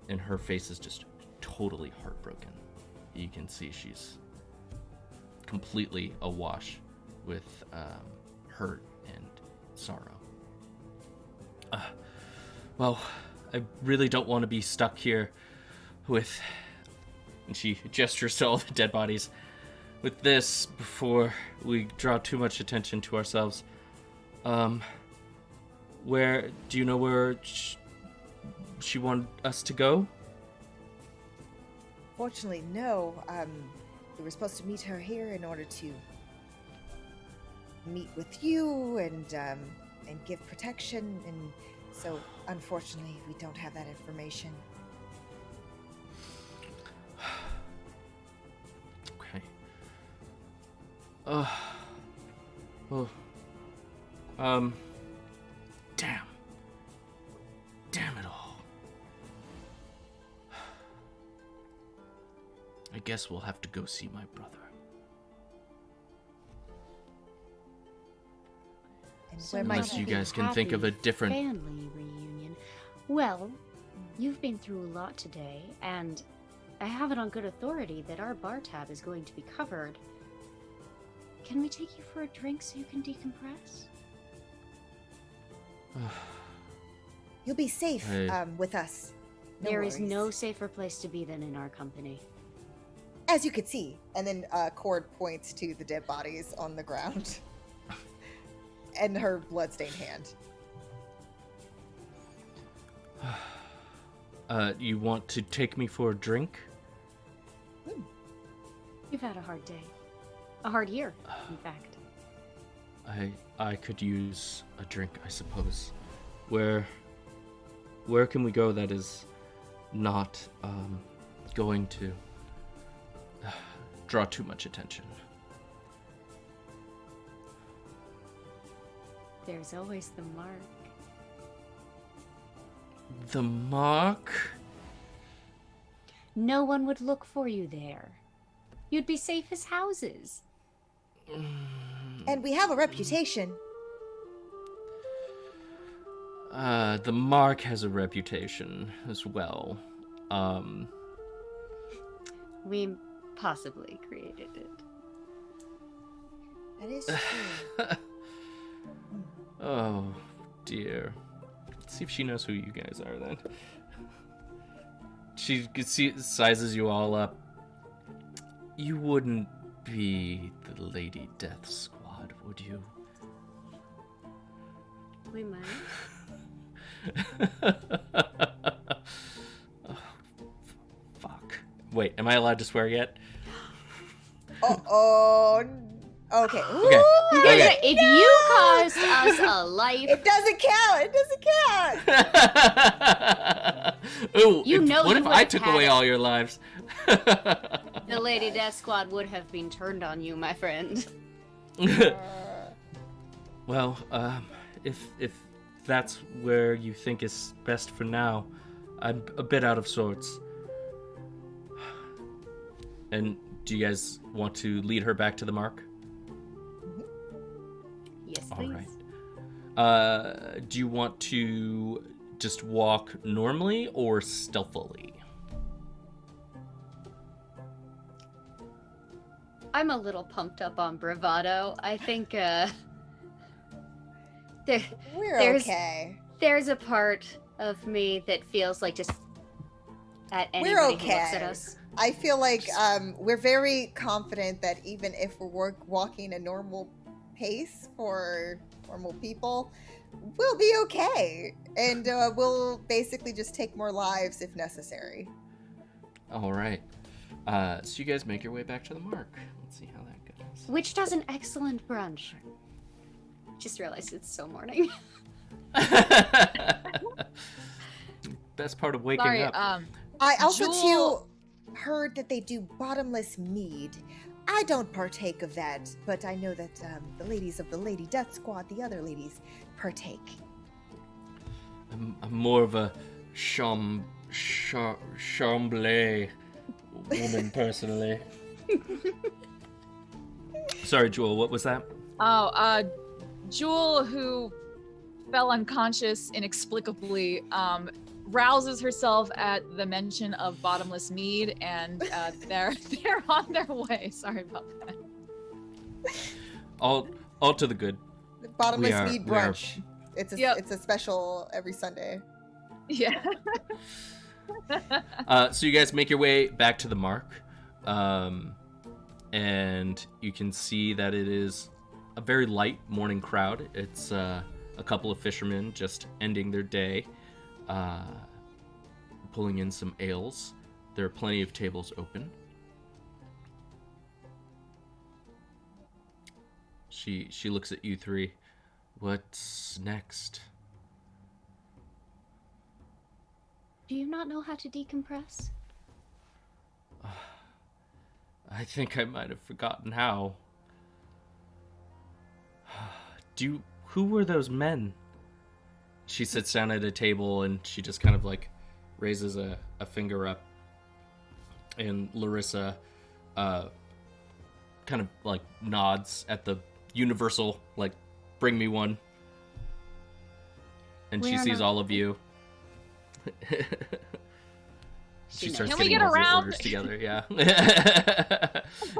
And her face is just totally heartbroken. You can see she's completely awash with hurt and sorrow. Well, I really don't want to be stuck here with... And she gestures to all the dead bodies. With this, before we draw too much attention to ourselves. Where... Do you know where she wanted us to go? Fortunately, no. We were supposed to meet her here in order to meet with you and give protection, and so unfortunately we don't have that information. Okay. Well, damn it all. I guess we'll have to go see my brother. And So where might Unless she you be? guys can think of a Happy different... family reunion. Well, you've been through a lot today, and I have it on good authority that our bar tab is going to be covered. Can we take you for a drink so you can decompress? You'll be safe Hey. with us. There is worries. no safer place to be than in our company. as you could see. And then Cord points to the dead bodies on the ground and her bloodstained hand. You want to take me for a drink? You've had a hard day. A hard year, in fact. I could use a drink, I suppose. Where can we go that is not going to draw too much attention? There's always the mark. The mark? No one would look for you there. You'd be safe as houses. And we have a reputation. The mark has a reputation as well. We possibly created it. That is true. Oh, dear. Let's see if she knows who you guys are then. She sizes you all up. You wouldn't be the Lady Death Squad, would you? We might. Oh, fuck. Wait, am I allowed to swear yet? Oh. Okay. Okay. Okay. If you caused us a life, It doesn't count. It doesn't count. Ooh, You know what you if I would've took had away it. all your lives? the Lady Death Squad would have been turned on you, my friend. Well, if that's where you think is best for now, I'm a bit out of sorts. And do you guys want to lead her back to the mark? Yes, All please. right. Do you want to just walk normally or stealthily? I'm a little pumped up on bravado. I think We're There's- okay. there's a part of me that feels like just at We're anybody who looks okay. at us. I feel like we're very confident that even if we're walking a normal pace for normal people, we'll be okay. And we'll basically just take more lives if necessary. All right. So you guys make your way back to the mark. Let's see how that goes. Which does an excellent brunch. Just realized it's so morning. Best part of waking Sorry, up. I also Jewel- too heard that they do bottomless mead. I don't partake of that, but I know that the ladies of the Lady Death Squad, the other ladies, partake. I'm more of a chamblay woman personally. Sorry, Jewel, what was that? Jewel, who fell unconscious inexplicably, rouses herself at the mention of bottomless mead, and they're on their way. Sorry about that. All to the good. The bottomless We are- mead we are- brunch. It's a Yep. it's a special every Sunday. Yeah. So you guys make your way back to the mark, and you can see that it is a very light morning crowd. It's a couple of fishermen just ending their day, pulling in some ales. There are plenty of tables open. She looks at you three. What's next? Do you not know how to decompress? I think I might have forgotten how. Who were those men? She sits down at a table and she just kind of like raises a finger up. And Larissa kind of like nods at the universal, like, bring me one. And she We are sees not- all of you. She She knows. starts Can we getting get all of your around? orders together, yeah.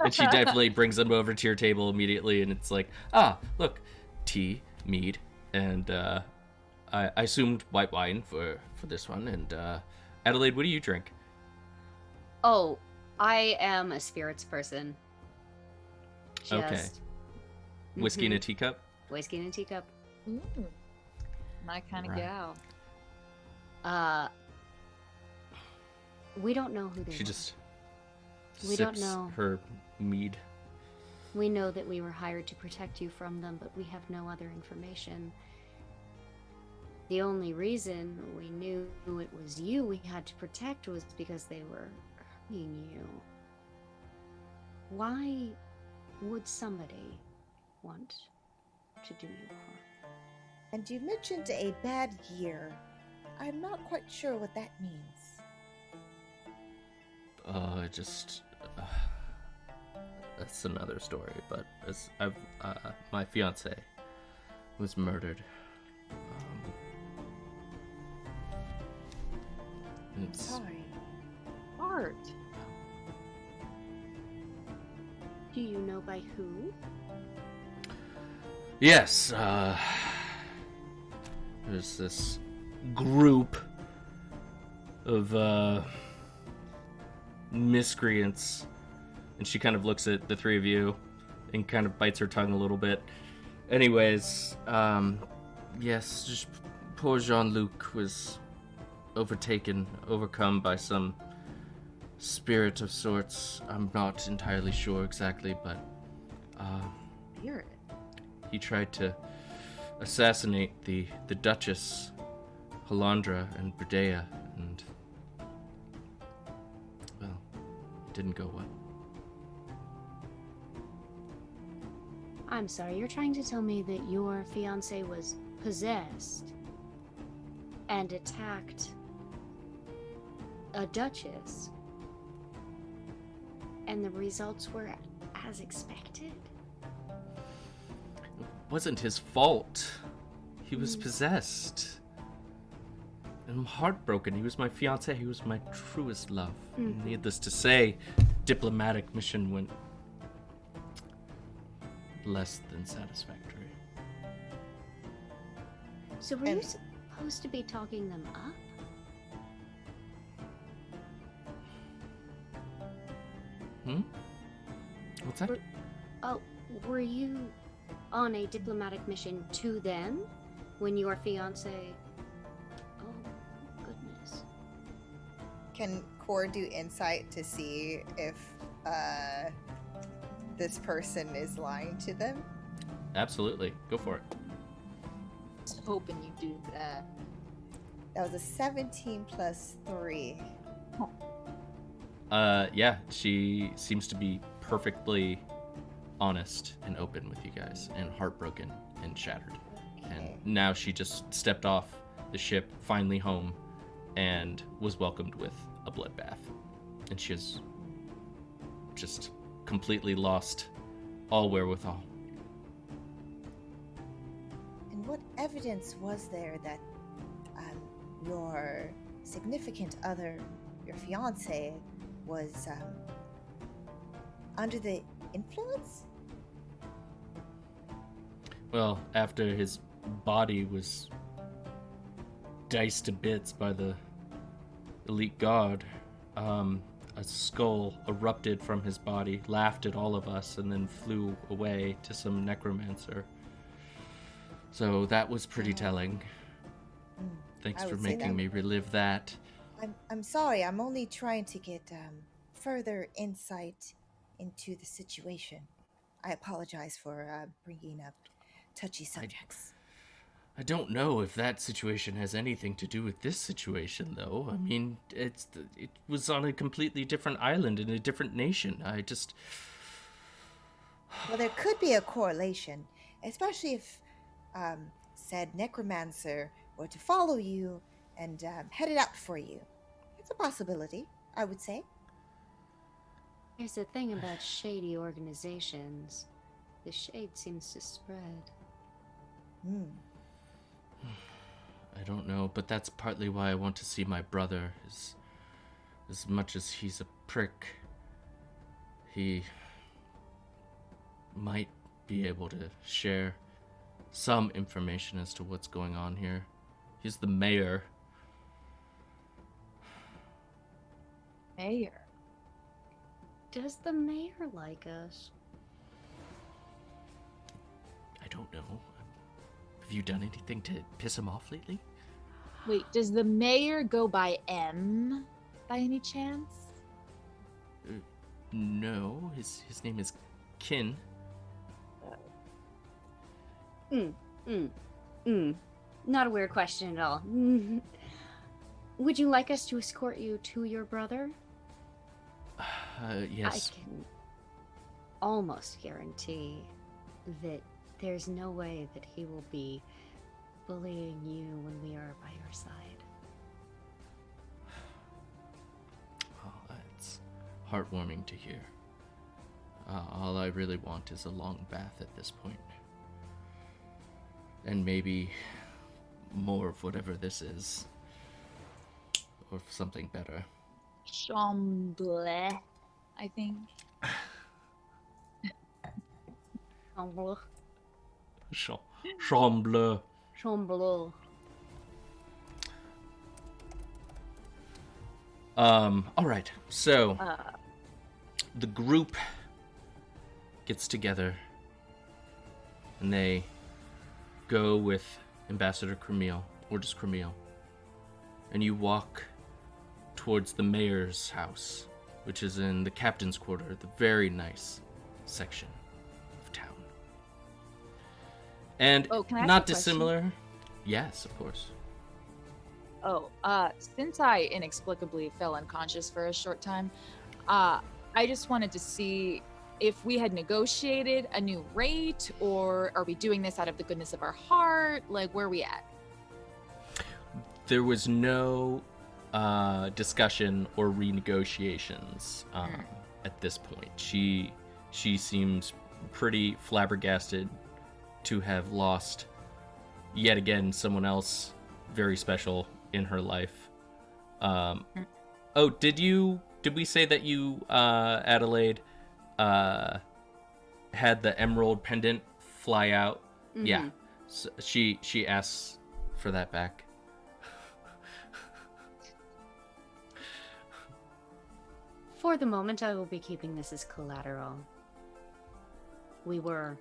And she definitely brings them over to your table immediately, and it's like, look, tea, mead, and I assumed white wine for this one. And Adelaide, what do you drink? Oh, I am a spirits person. Okay. Just Whiskey in a teacup? whiskey in a teacup. Ooh, my kind of Right. gal. We don't know who they She were. just We don't sips know. her mead. We know that we were hired to protect you from them, but we have no other information. The only reason we knew it was you we had to protect was because they were hurting you. Why would somebody want to do you harm? And you mentioned a bad year. I'm not quite sure what that means. That's another story, but my fiance was murdered. It's, Sorry. Art. Do you know by who? yes, there's this group of miscreants, and she kind of looks at the three of you and kind of bites her tongue a little bit. Anyways, yes, just poor Jean-Luc was overcome by some spirit of sorts. I'm not entirely sure exactly, but Spirit. he tried to assassinate the Duchess, Halandra, and Berdea, and well, it didn't go well. I'm sorry, you're trying to tell me that your fiance was possessed and attacked a duchess, and the results were as expected? It wasn't his fault. He was possessed. And I'm heartbroken. He was my fiance. He was my truest love. And needless to say, diplomatic mission went less than satisfactory. So were you And- supposed to be talking them up? What's that? Oh, were you on a diplomatic mission to them when your fiance... Oh, goodness. Can Core do insight to see if this person is lying to them? Absolutely. Go for it. Just hoping you do that. That was a 17 plus 3. Yeah, she seems to be perfectly honest and open with you guys, and heartbroken and shattered. And now she just stepped off the ship, finally home, and was welcomed with a bloodbath. And she has just completely lost all wherewithal. And what evidence was there that your significant other, your fiance, was under the influence? Well, after his body was diced to bits by the elite guard, a skull erupted from his body, laughed at all of us, and then flew away to some necromancer. So that was pretty telling. Thanks I for would say making that- me relive that. I'm sorry. I'm only trying to get further insight into the situation. I apologize for bringing up touchy subjects. I don't know if that situation has anything to do with this situation, though. I mean, it was on a completely different island in a different nation. Well, there could be a correlation, especially if said necromancer were to follow you and headed out for you. It's a possibility, I would say. Here's the thing about shady organizations. The shade seems to spread. I don't know, but that's partly why I want to see my brother. As much as he's a prick, he might be able to share some information as to what's going on here. He's the mayor. Mayor. Does the mayor like us? I don't know. Have you done anything to piss him off lately? Wait, does the mayor go by M by any chance? No, his name is Kin. Not a weird question at all. Would you like us to escort you to your brother? Yes. I can almost guarantee that there's no way that he will be bullying you when we are by your side. Oh, that's heartwarming to hear. All I really want is a long bath at this point. And maybe more of whatever this is. Or something better. Chamble, I think. Chambre. Chamble. Chambre. Alright, so the group gets together and they go with Ambassador Cremille, or just Cremille, and you walk towards the mayor's house, which is in the captain's quarter, the very nice section of town. And Oh, can I ask not a question? dissimilar. Yes, of course. Oh, since I inexplicably fell unconscious for a short time, I just wanted to see if we had negotiated a new rate, or are we doing this out of the goodness of our heart? Like, where are we at? There was no discussion or renegotiations at this point. She seems pretty flabbergasted to have lost yet again someone else very special in her life. Oh, did we say that you, Adelaide, had the emerald pendant fly out? Mm-hmm. Yeah. So she asks for that back. For the moment, I will be keeping this as collateral. We were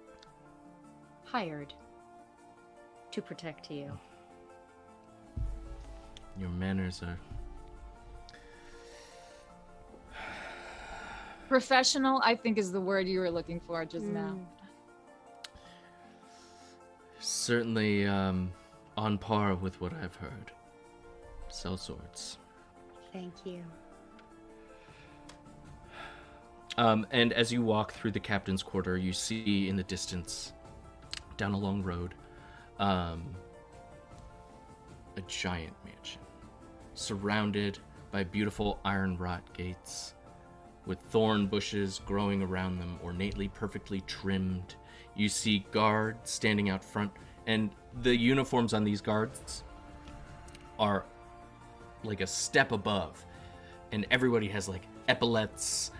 hired to protect you. Your manners are... Professional, I think, is the word you were looking for just now. certainly on par with what I've heard. Sell swords. Thank you. And as you walk through the captain's quarter, you see in the distance, down a long road, a giant mansion, surrounded by beautiful iron-wrought gates, with thorn bushes growing around them, ornately, perfectly trimmed. You see guards standing out front, and the uniforms on these guards are like a step above, and everybody has like epaulets,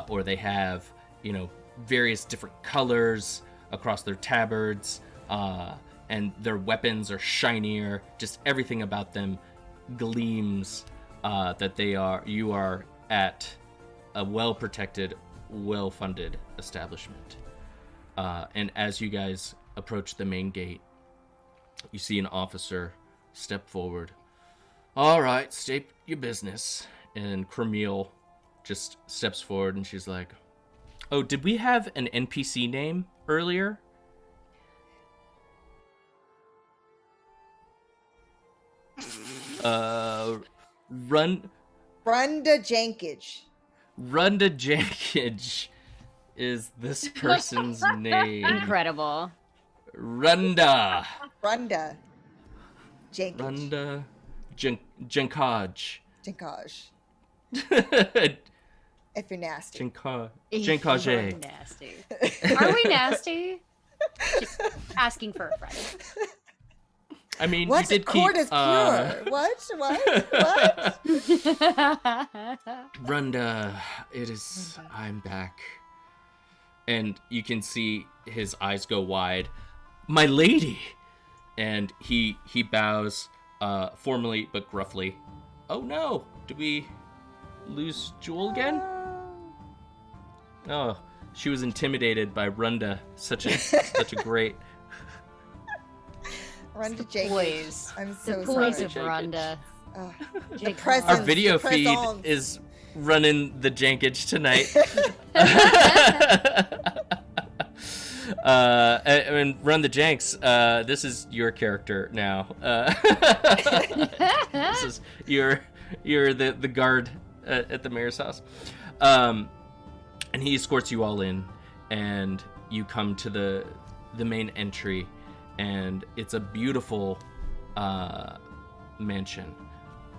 or they have, various different colors across their tabards, and their weapons are shinier. Just everything about them gleams that you are at a well-protected, well-funded establishment. And as you guys approach the main gate, you see an officer step forward. All right, state your business. And Cremille just steps forward and she's like, oh, did we have an NPC name earlier? Runda Jenkins. Runda Jenkins is this person's name. Incredible. Runda Jenkins. Runda Jenkaj. Jenkaj. If you're nasty. Jenkaj. We're nasty. Are we nasty? Just asking for a friend. I mean, What? you did Court keep, is pure. What? Runda, it is. I'm back. And you can see his eyes go wide. My lady! And he bows formally but gruffly. Oh no! Did we lose Jewel again? Oh, she was intimidated by Runda. Such a great. Runda Jenkins. Boys. I'm so The boys sorry. of Rhonda. The Jake presence, Our video the feed presence. is running the Jankage tonight. And Run the Janks, this is your character now. This is you're the guard at the mayor's house. And he escorts you all in, and you come to the main entry, and it's a beautiful mansion.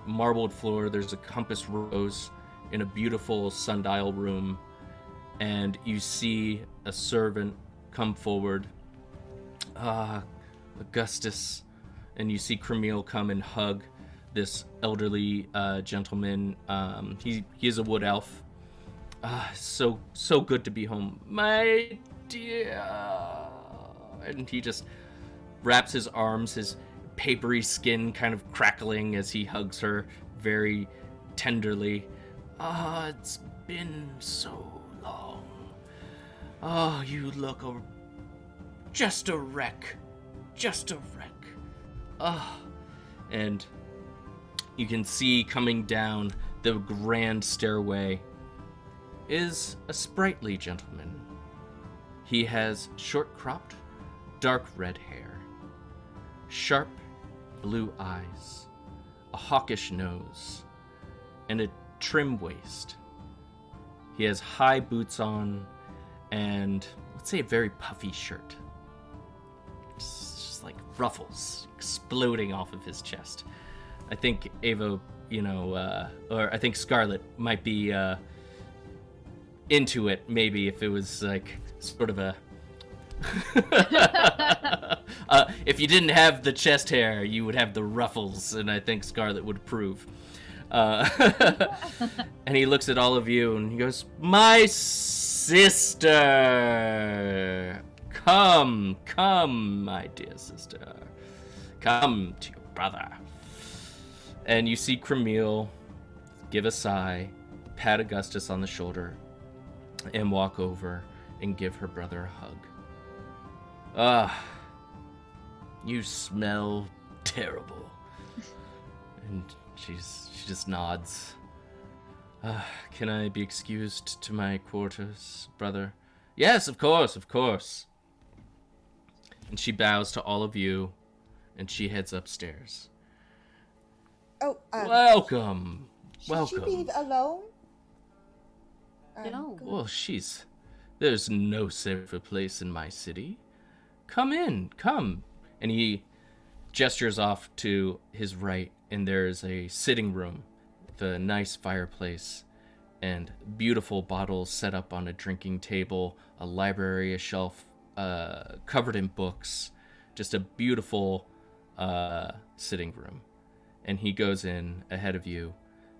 Marbled floor, there's a compass rose in a beautiful sundial room, and you see a servant come forward, Augustus, and you see Cremille come and hug this elderly gentleman. He is a wood elf. So good to be home, my dear. And he just wraps his arms, his papery skin kind of crackling as he hugs her very tenderly. It's been so long. Oh, you look just a wreck. Just a wreck. And you can see coming down the grand stairway is a sprightly gentleman. He has short-cropped, dark red hair, sharp blue eyes, a hawkish nose, and a trim waist. He has high boots on and, let's say, a very puffy shirt. Just like ruffles exploding off of his chest. I think Ava, or I think Scarlet might be into it, maybe, if it was like sort of a if you didn't have the chest hair, you would have the ruffles, and I think Scarlet would approve. And he looks at all of you and he goes, "My sister, come, my dear sister, come to your brother." And you see Cremille give a sigh, pat Augustus on the shoulder, and walk over and give her brother a hug. You smell terrible. And she just nods. Can I be excused to my quarters, brother? Yes, of course. And she bows to all of you, and she heads upstairs. Oh, Welcome. Should she be alone? No. Well, there's no safer place in my city. Come in, come. And he gestures off to his right, and there's a sitting room with a nice fireplace and beautiful bottles set up on a drinking table, a library, a shelf covered in books, just a beautiful sitting room. And he goes in ahead of you,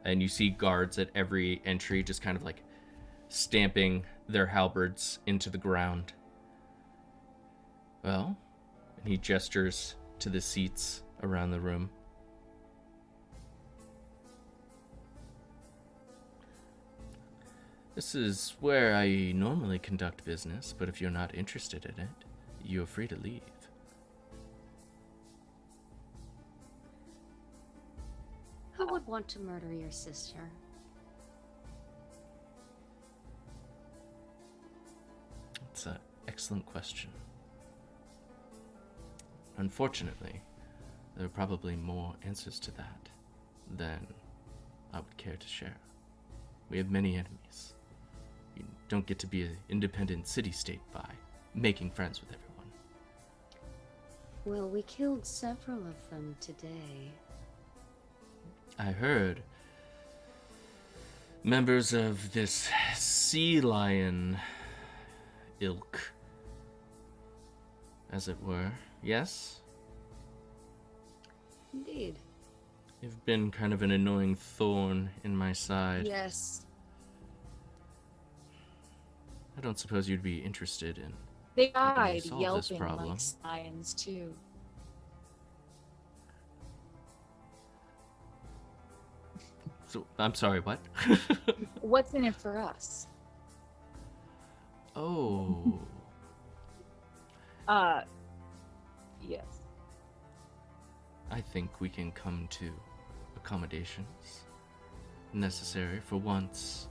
and you see guards at every entry just kind of like stamping their halberds into the ground. Well, and he gestures to the seats around the room. This is where I normally conduct business, but if you're not interested in it, you're free to leave. Who would want to murder your sister? It's an excellent question. Unfortunately, there are probably more answers to that than I would care to share. We have many enemies. You don't get to be an independent city-state by making friends with everyone. Well, we killed several of them today. I heard members of this sea lion ilk, as it were. Yes? Indeed. You've been kind of an annoying thorn in my side. Yes. I don't suppose you'd be interested in They helping me died solve this yelping problem. like lions too. So, I'm sorry, what? What's in it for us? Oh. Yes. I think we can come to accommodations necessary for once.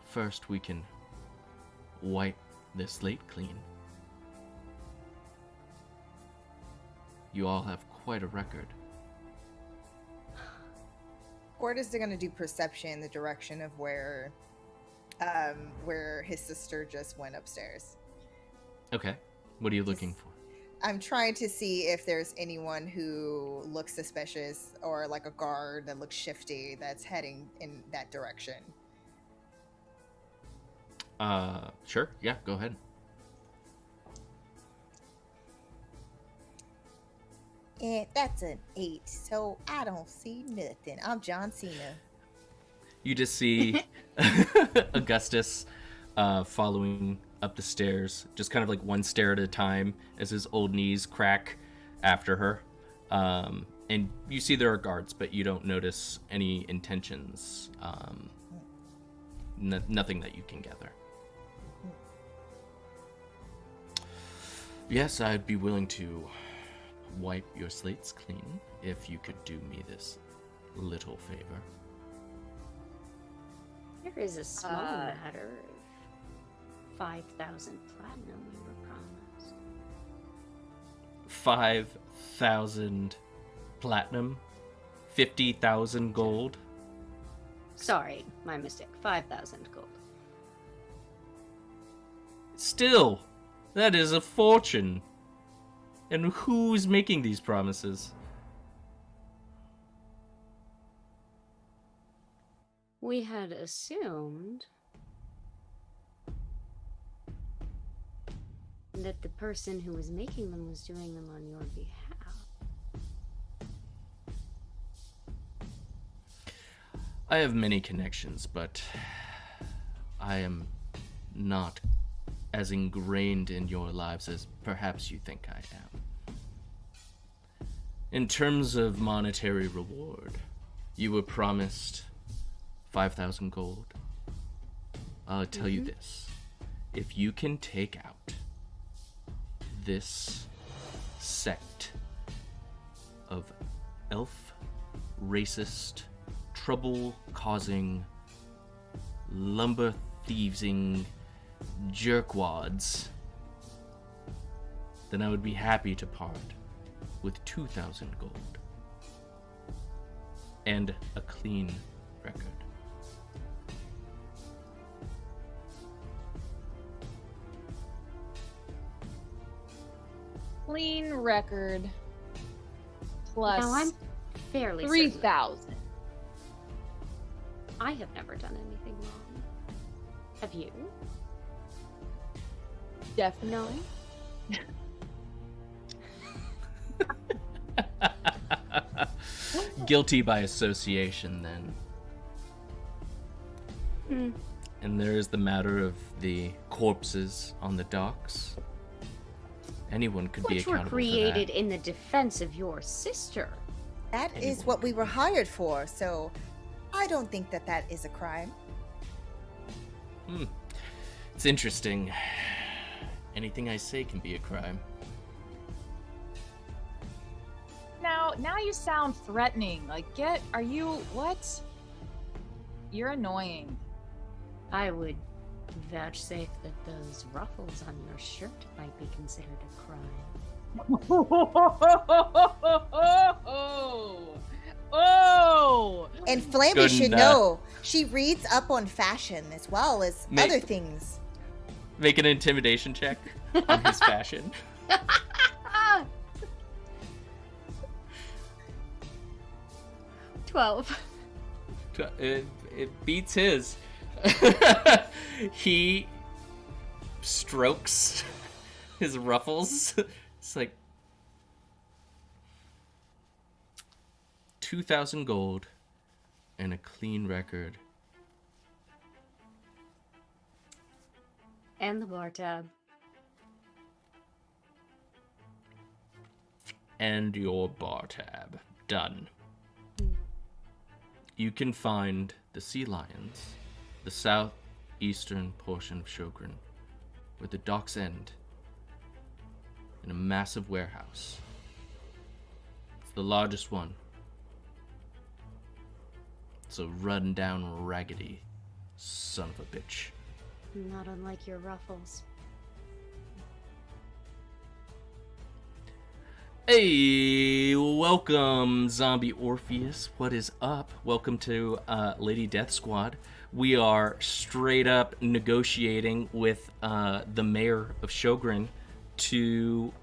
First we can wipe the slate clean. You all have quite a record. Gord is going to do perception in the direction of where his sister just went upstairs. Okay. What are you looking for? I'm trying to see if there's anyone who looks suspicious or like a guard that looks shifty that's heading in that direction. Sure. Yeah, go ahead. And that's an 8, so I don't see nothing. I'm John Cena. You just see Augustus following up the stairs, just kind of like one stair at a time as his old knees crack after her. And you see there are guards, but you don't notice any intentions. Nothing that you can gather. Yes, I'd be willing to wipe your slates clean if you could do me this little favor. There is a small matter of 5,000 platinum we were promised. 5,000 platinum? 50,000 gold? Sorry, my mistake. 5,000 gold. Still, that is a fortune. And who's making these promises? We had assumed that the person who was making them was doing them on your behalf. I have many connections, but I am not as ingrained in your lives as perhaps you think I am. In terms of monetary reward, you were promised 5,000 gold. I'll tell you this. If you can take out this sect of elf, racist, trouble-causing, lumber-thieving jerkwads, then I would be happy to part with 2,000 gold and a clean record. Clean record plus Now I'm fairly 3,000. certain I have never done anything wrong. Have you? Definitely. Guilty by association, then. And there is the matter of the corpses on the docks. Anyone could be Which were accountable created for that. in the defense of your sister. That is what we were hired for, so I don't think that that is a crime. It's interesting. Anything I say can be a crime. Now you sound threatening. Like, are you, what? You're annoying. I would vouchsafe that those ruffles on your shirt might be considered a crime. Oh! And Flamby Good should enough. know. She reads up on fashion as well as other things. Make an intimidation check on his fashion. 12. It beats his. He strokes his ruffles. It's like 2,000 gold and a clean record. And the bar tab. And your bar tab. Done. You can find the sea lions, the south southeastern portion of Shogren, where the docks end in a massive warehouse. It's the largest one. It's a run-down, raggedy son of a bitch. Not unlike your ruffles. Hey, welcome, Zombie Orpheus. What is up? Welcome to Lady Death Squad. We are straight up negotiating with the mayor of Shogren to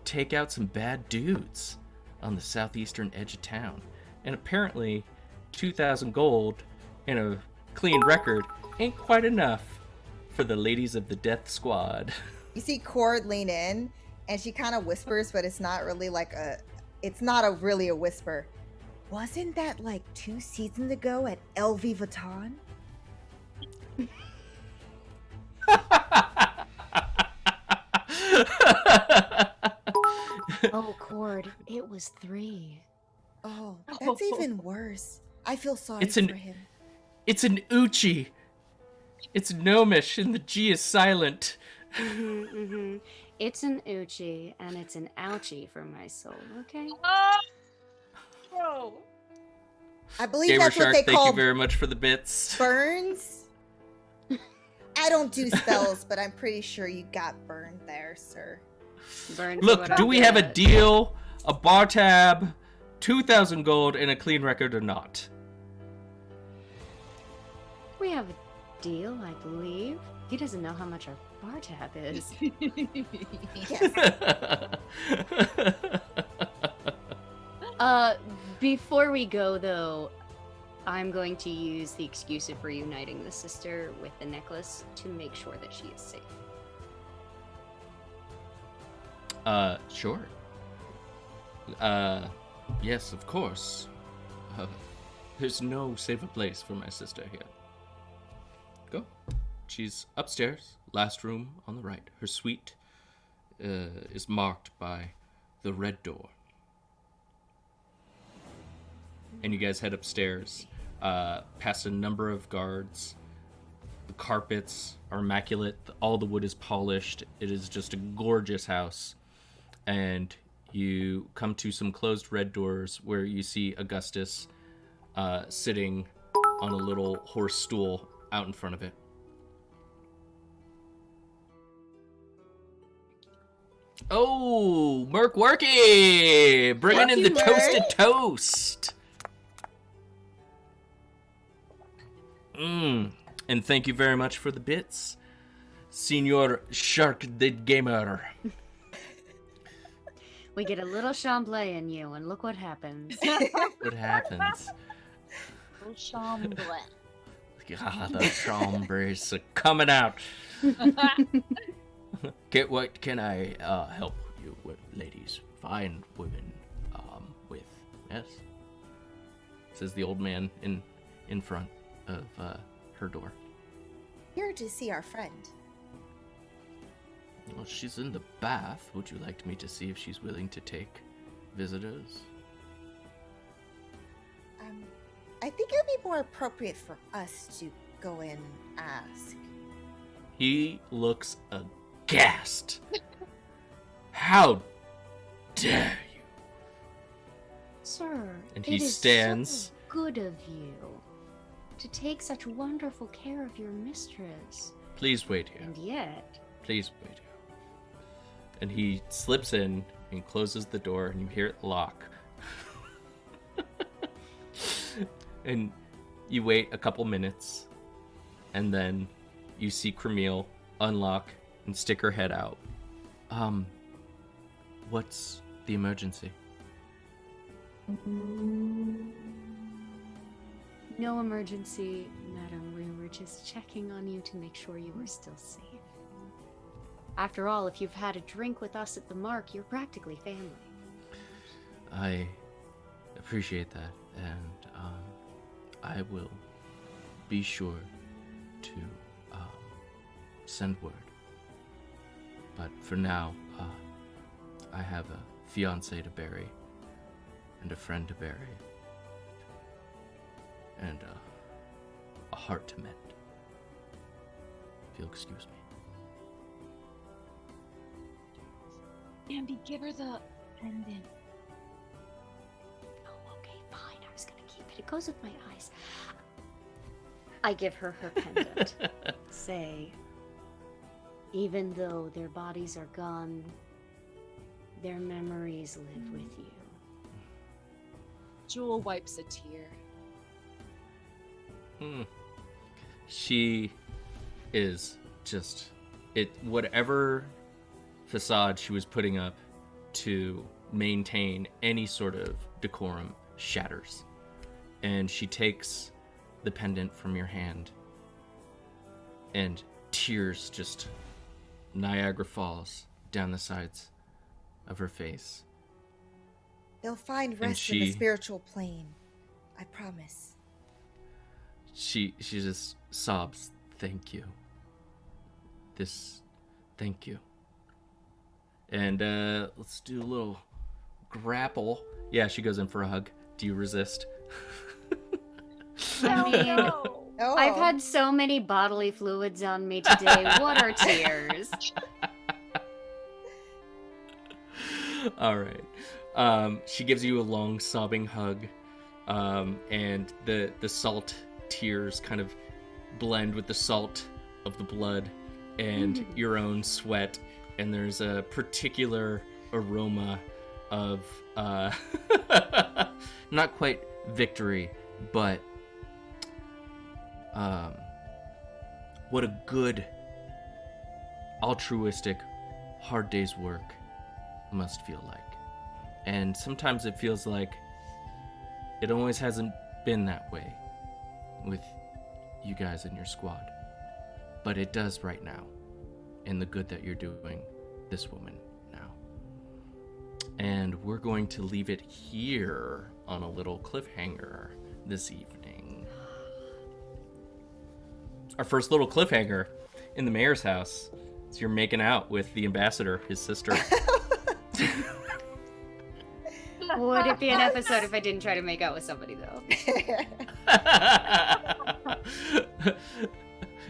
take out some bad dudes on the southeastern edge of town. And apparently, 2,000 gold and a clean record ain't quite enough for the ladies of the Death Squad. You see Cord lean in, and she kind of whispers, but it's not really it's not really a whisper. Wasn't that like 2 seasons ago at LV Vuitton? Oh, Cord, it was 3. Oh, that's even worse. I feel sorry It's for an- him. It's an Uchi. It's gnomish, and the G is silent. It's an Uchi, and it's an ouchie for my soul, okay? Bro. I believe Gamer that's Shark, what they thank call you very much for the bits. burns. I don't do spells, but I'm pretty sure you got burned there, sir. Burn for Look, what do I we have a did. deal, a bar tab, 2,000 gold, and a clean record or not? We have a deal, I believe. He doesn't know how much our bar tab is. Yes. Before we go, though, I'm going to use the excuse of reuniting the sister with the necklace to make sure that she is safe. Sure. Yes, of course. There's no safer place for my sister here. Go. She's upstairs, last room on the right. Her suite is marked by the red door. And you guys head upstairs, past a number of guards. The carpets are immaculate. All the wood is polished. It is just a gorgeous house. And you come to some closed red doors where you see Augustus sitting on a little horse stool out in front of it. Oh, Merc Worky! Bringing in the Merc. toasted toast! And thank you very much for the bits, Senor Shark the Gamer. We get a little Chamblay in you, and look what happens. What happens? Chambre. Ah, the chambres are coming out. What can I help you with, ladies? Fine women with. Yes? Says the old man in front of her door. Here to see our friend. Well, she's in the bath. Would you like me to see if she's willing to take visitors? I think it would be more appropriate for us to go in and ask. He looks aghast. How dare you? Sir, And he it is stands. so good of you to take such wonderful care of your mistress. Please wait here. And yet, Please wait here. And he slips in and closes the door, and you hear it lock. And you wait a couple minutes, and then you see Cremille unlock and stick her head out. What's the emergency? no emergency, madam. We were just checking on you to make sure you were still safe. After all, if you've had a drink with us at the Mark, you're practically family. I appreciate that, and I will be sure to send word. But for now, I have a fiance to bury, and a friend to bury, and a heart to mend. if you'll excuse me. Bambi, give her the pendant. Oh, okay, fine. I was gonna keep it. It goes with my eyes. I give her her pendant. Say, even though their bodies are gone, their memories live with you. Jewel wipes a tear. She is just whatever facade she was putting up to maintain any sort of decorum shatters. And she takes the pendant from your hand, and tears just Niagara Falls down the sides of her face. They'll find rest in the spiritual plane. I promise. She just sobs, "Thank you. Thank you." And let's do a little grapple. Yeah, she goes in for a hug. Do you resist? I mean, Oh. I've had so many bodily fluids on me today. What are tears? All right. She gives you a long sobbing hug, and the salt tears kind of blend with the salt of the blood and your own sweat, and there's a particular aroma of not quite victory, but what a good altruistic hard day's work must feel like. And sometimes it feels like it always hasn't been that way with you guys in your squad, but it does right now, in the good that you're doing this woman now. And we're going to leave it here on a little cliffhanger this evening. Our first little cliffhanger in the mayor's house is you're making out with the ambassador, his sister. Would it be an episode if I didn't try to make out with somebody, though?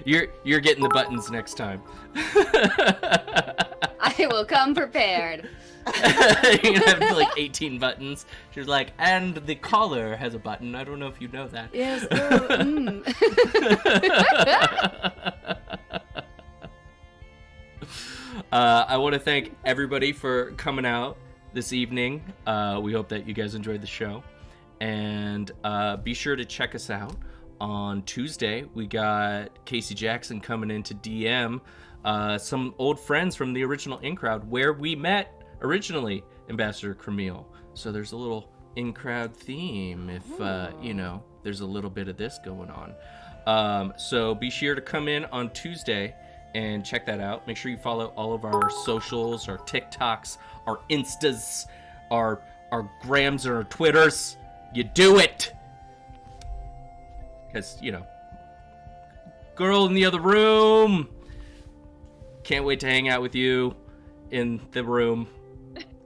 You're getting the buttons next time. I will come prepared. You're gonna have like 18 buttons. She's like, and the collar has a button. I don't know if you know that. Yes. I want to thank everybody for coming out this evening. We hope that you guys enjoyed the show. And be sure to check us out on Tuesday. We got Casey Jackson coming in to DM some old friends from the original In Crowd, where we met originally, Ambassador Cremille. So there's a little In Crowd theme if, there's a little bit of this going on. So be sure to come in on Tuesday and check that out. Make sure you follow all of our socials, our TikToks, our Instas, our Grams, and our Twitters. You do it! Because, girl in the other room. Can't wait to hang out with you in the room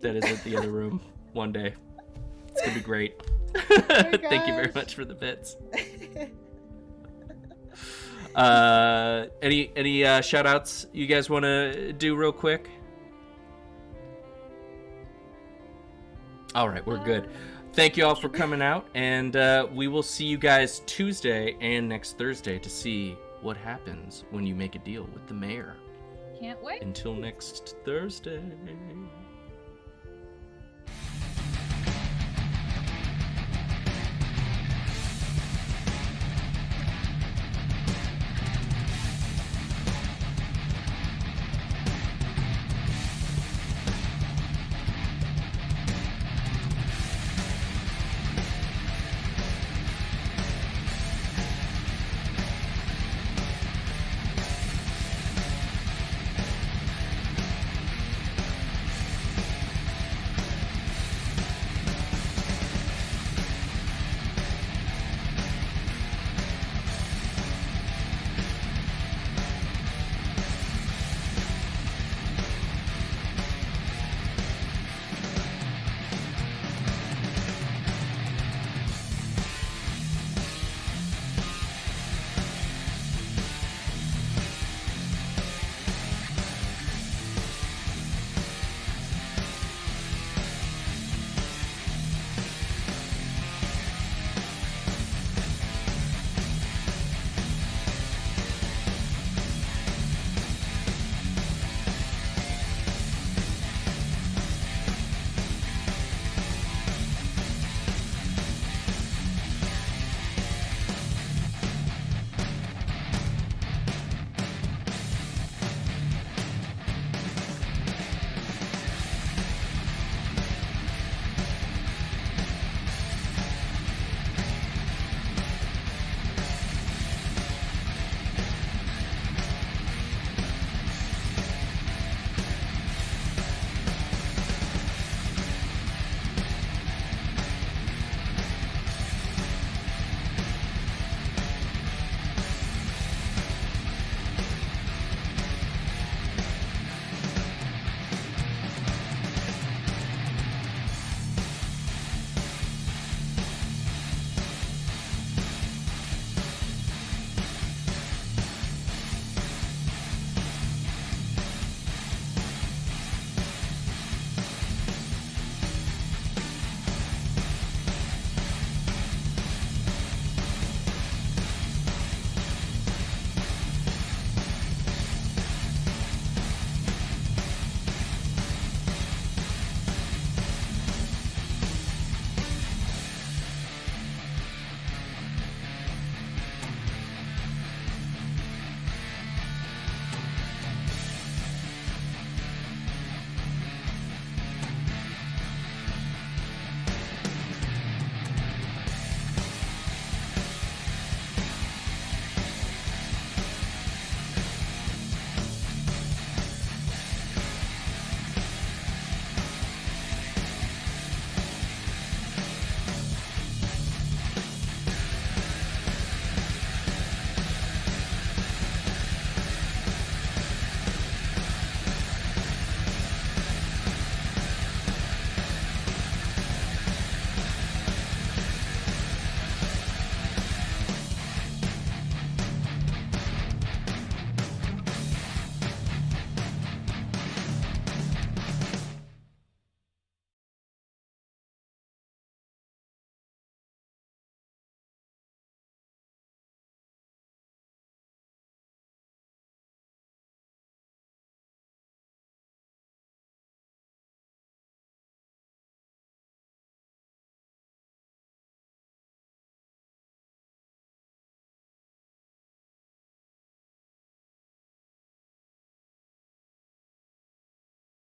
that isn't the other room one day. It's going to be great. Thank you very much for the bits. Any shout outs you guys want to do real quick? All right, we're good. Thank you all for coming out, and we will see you guys Tuesday and next Thursday to see what happens when you make a deal with the mayor. Can't wait. Until next Thursday.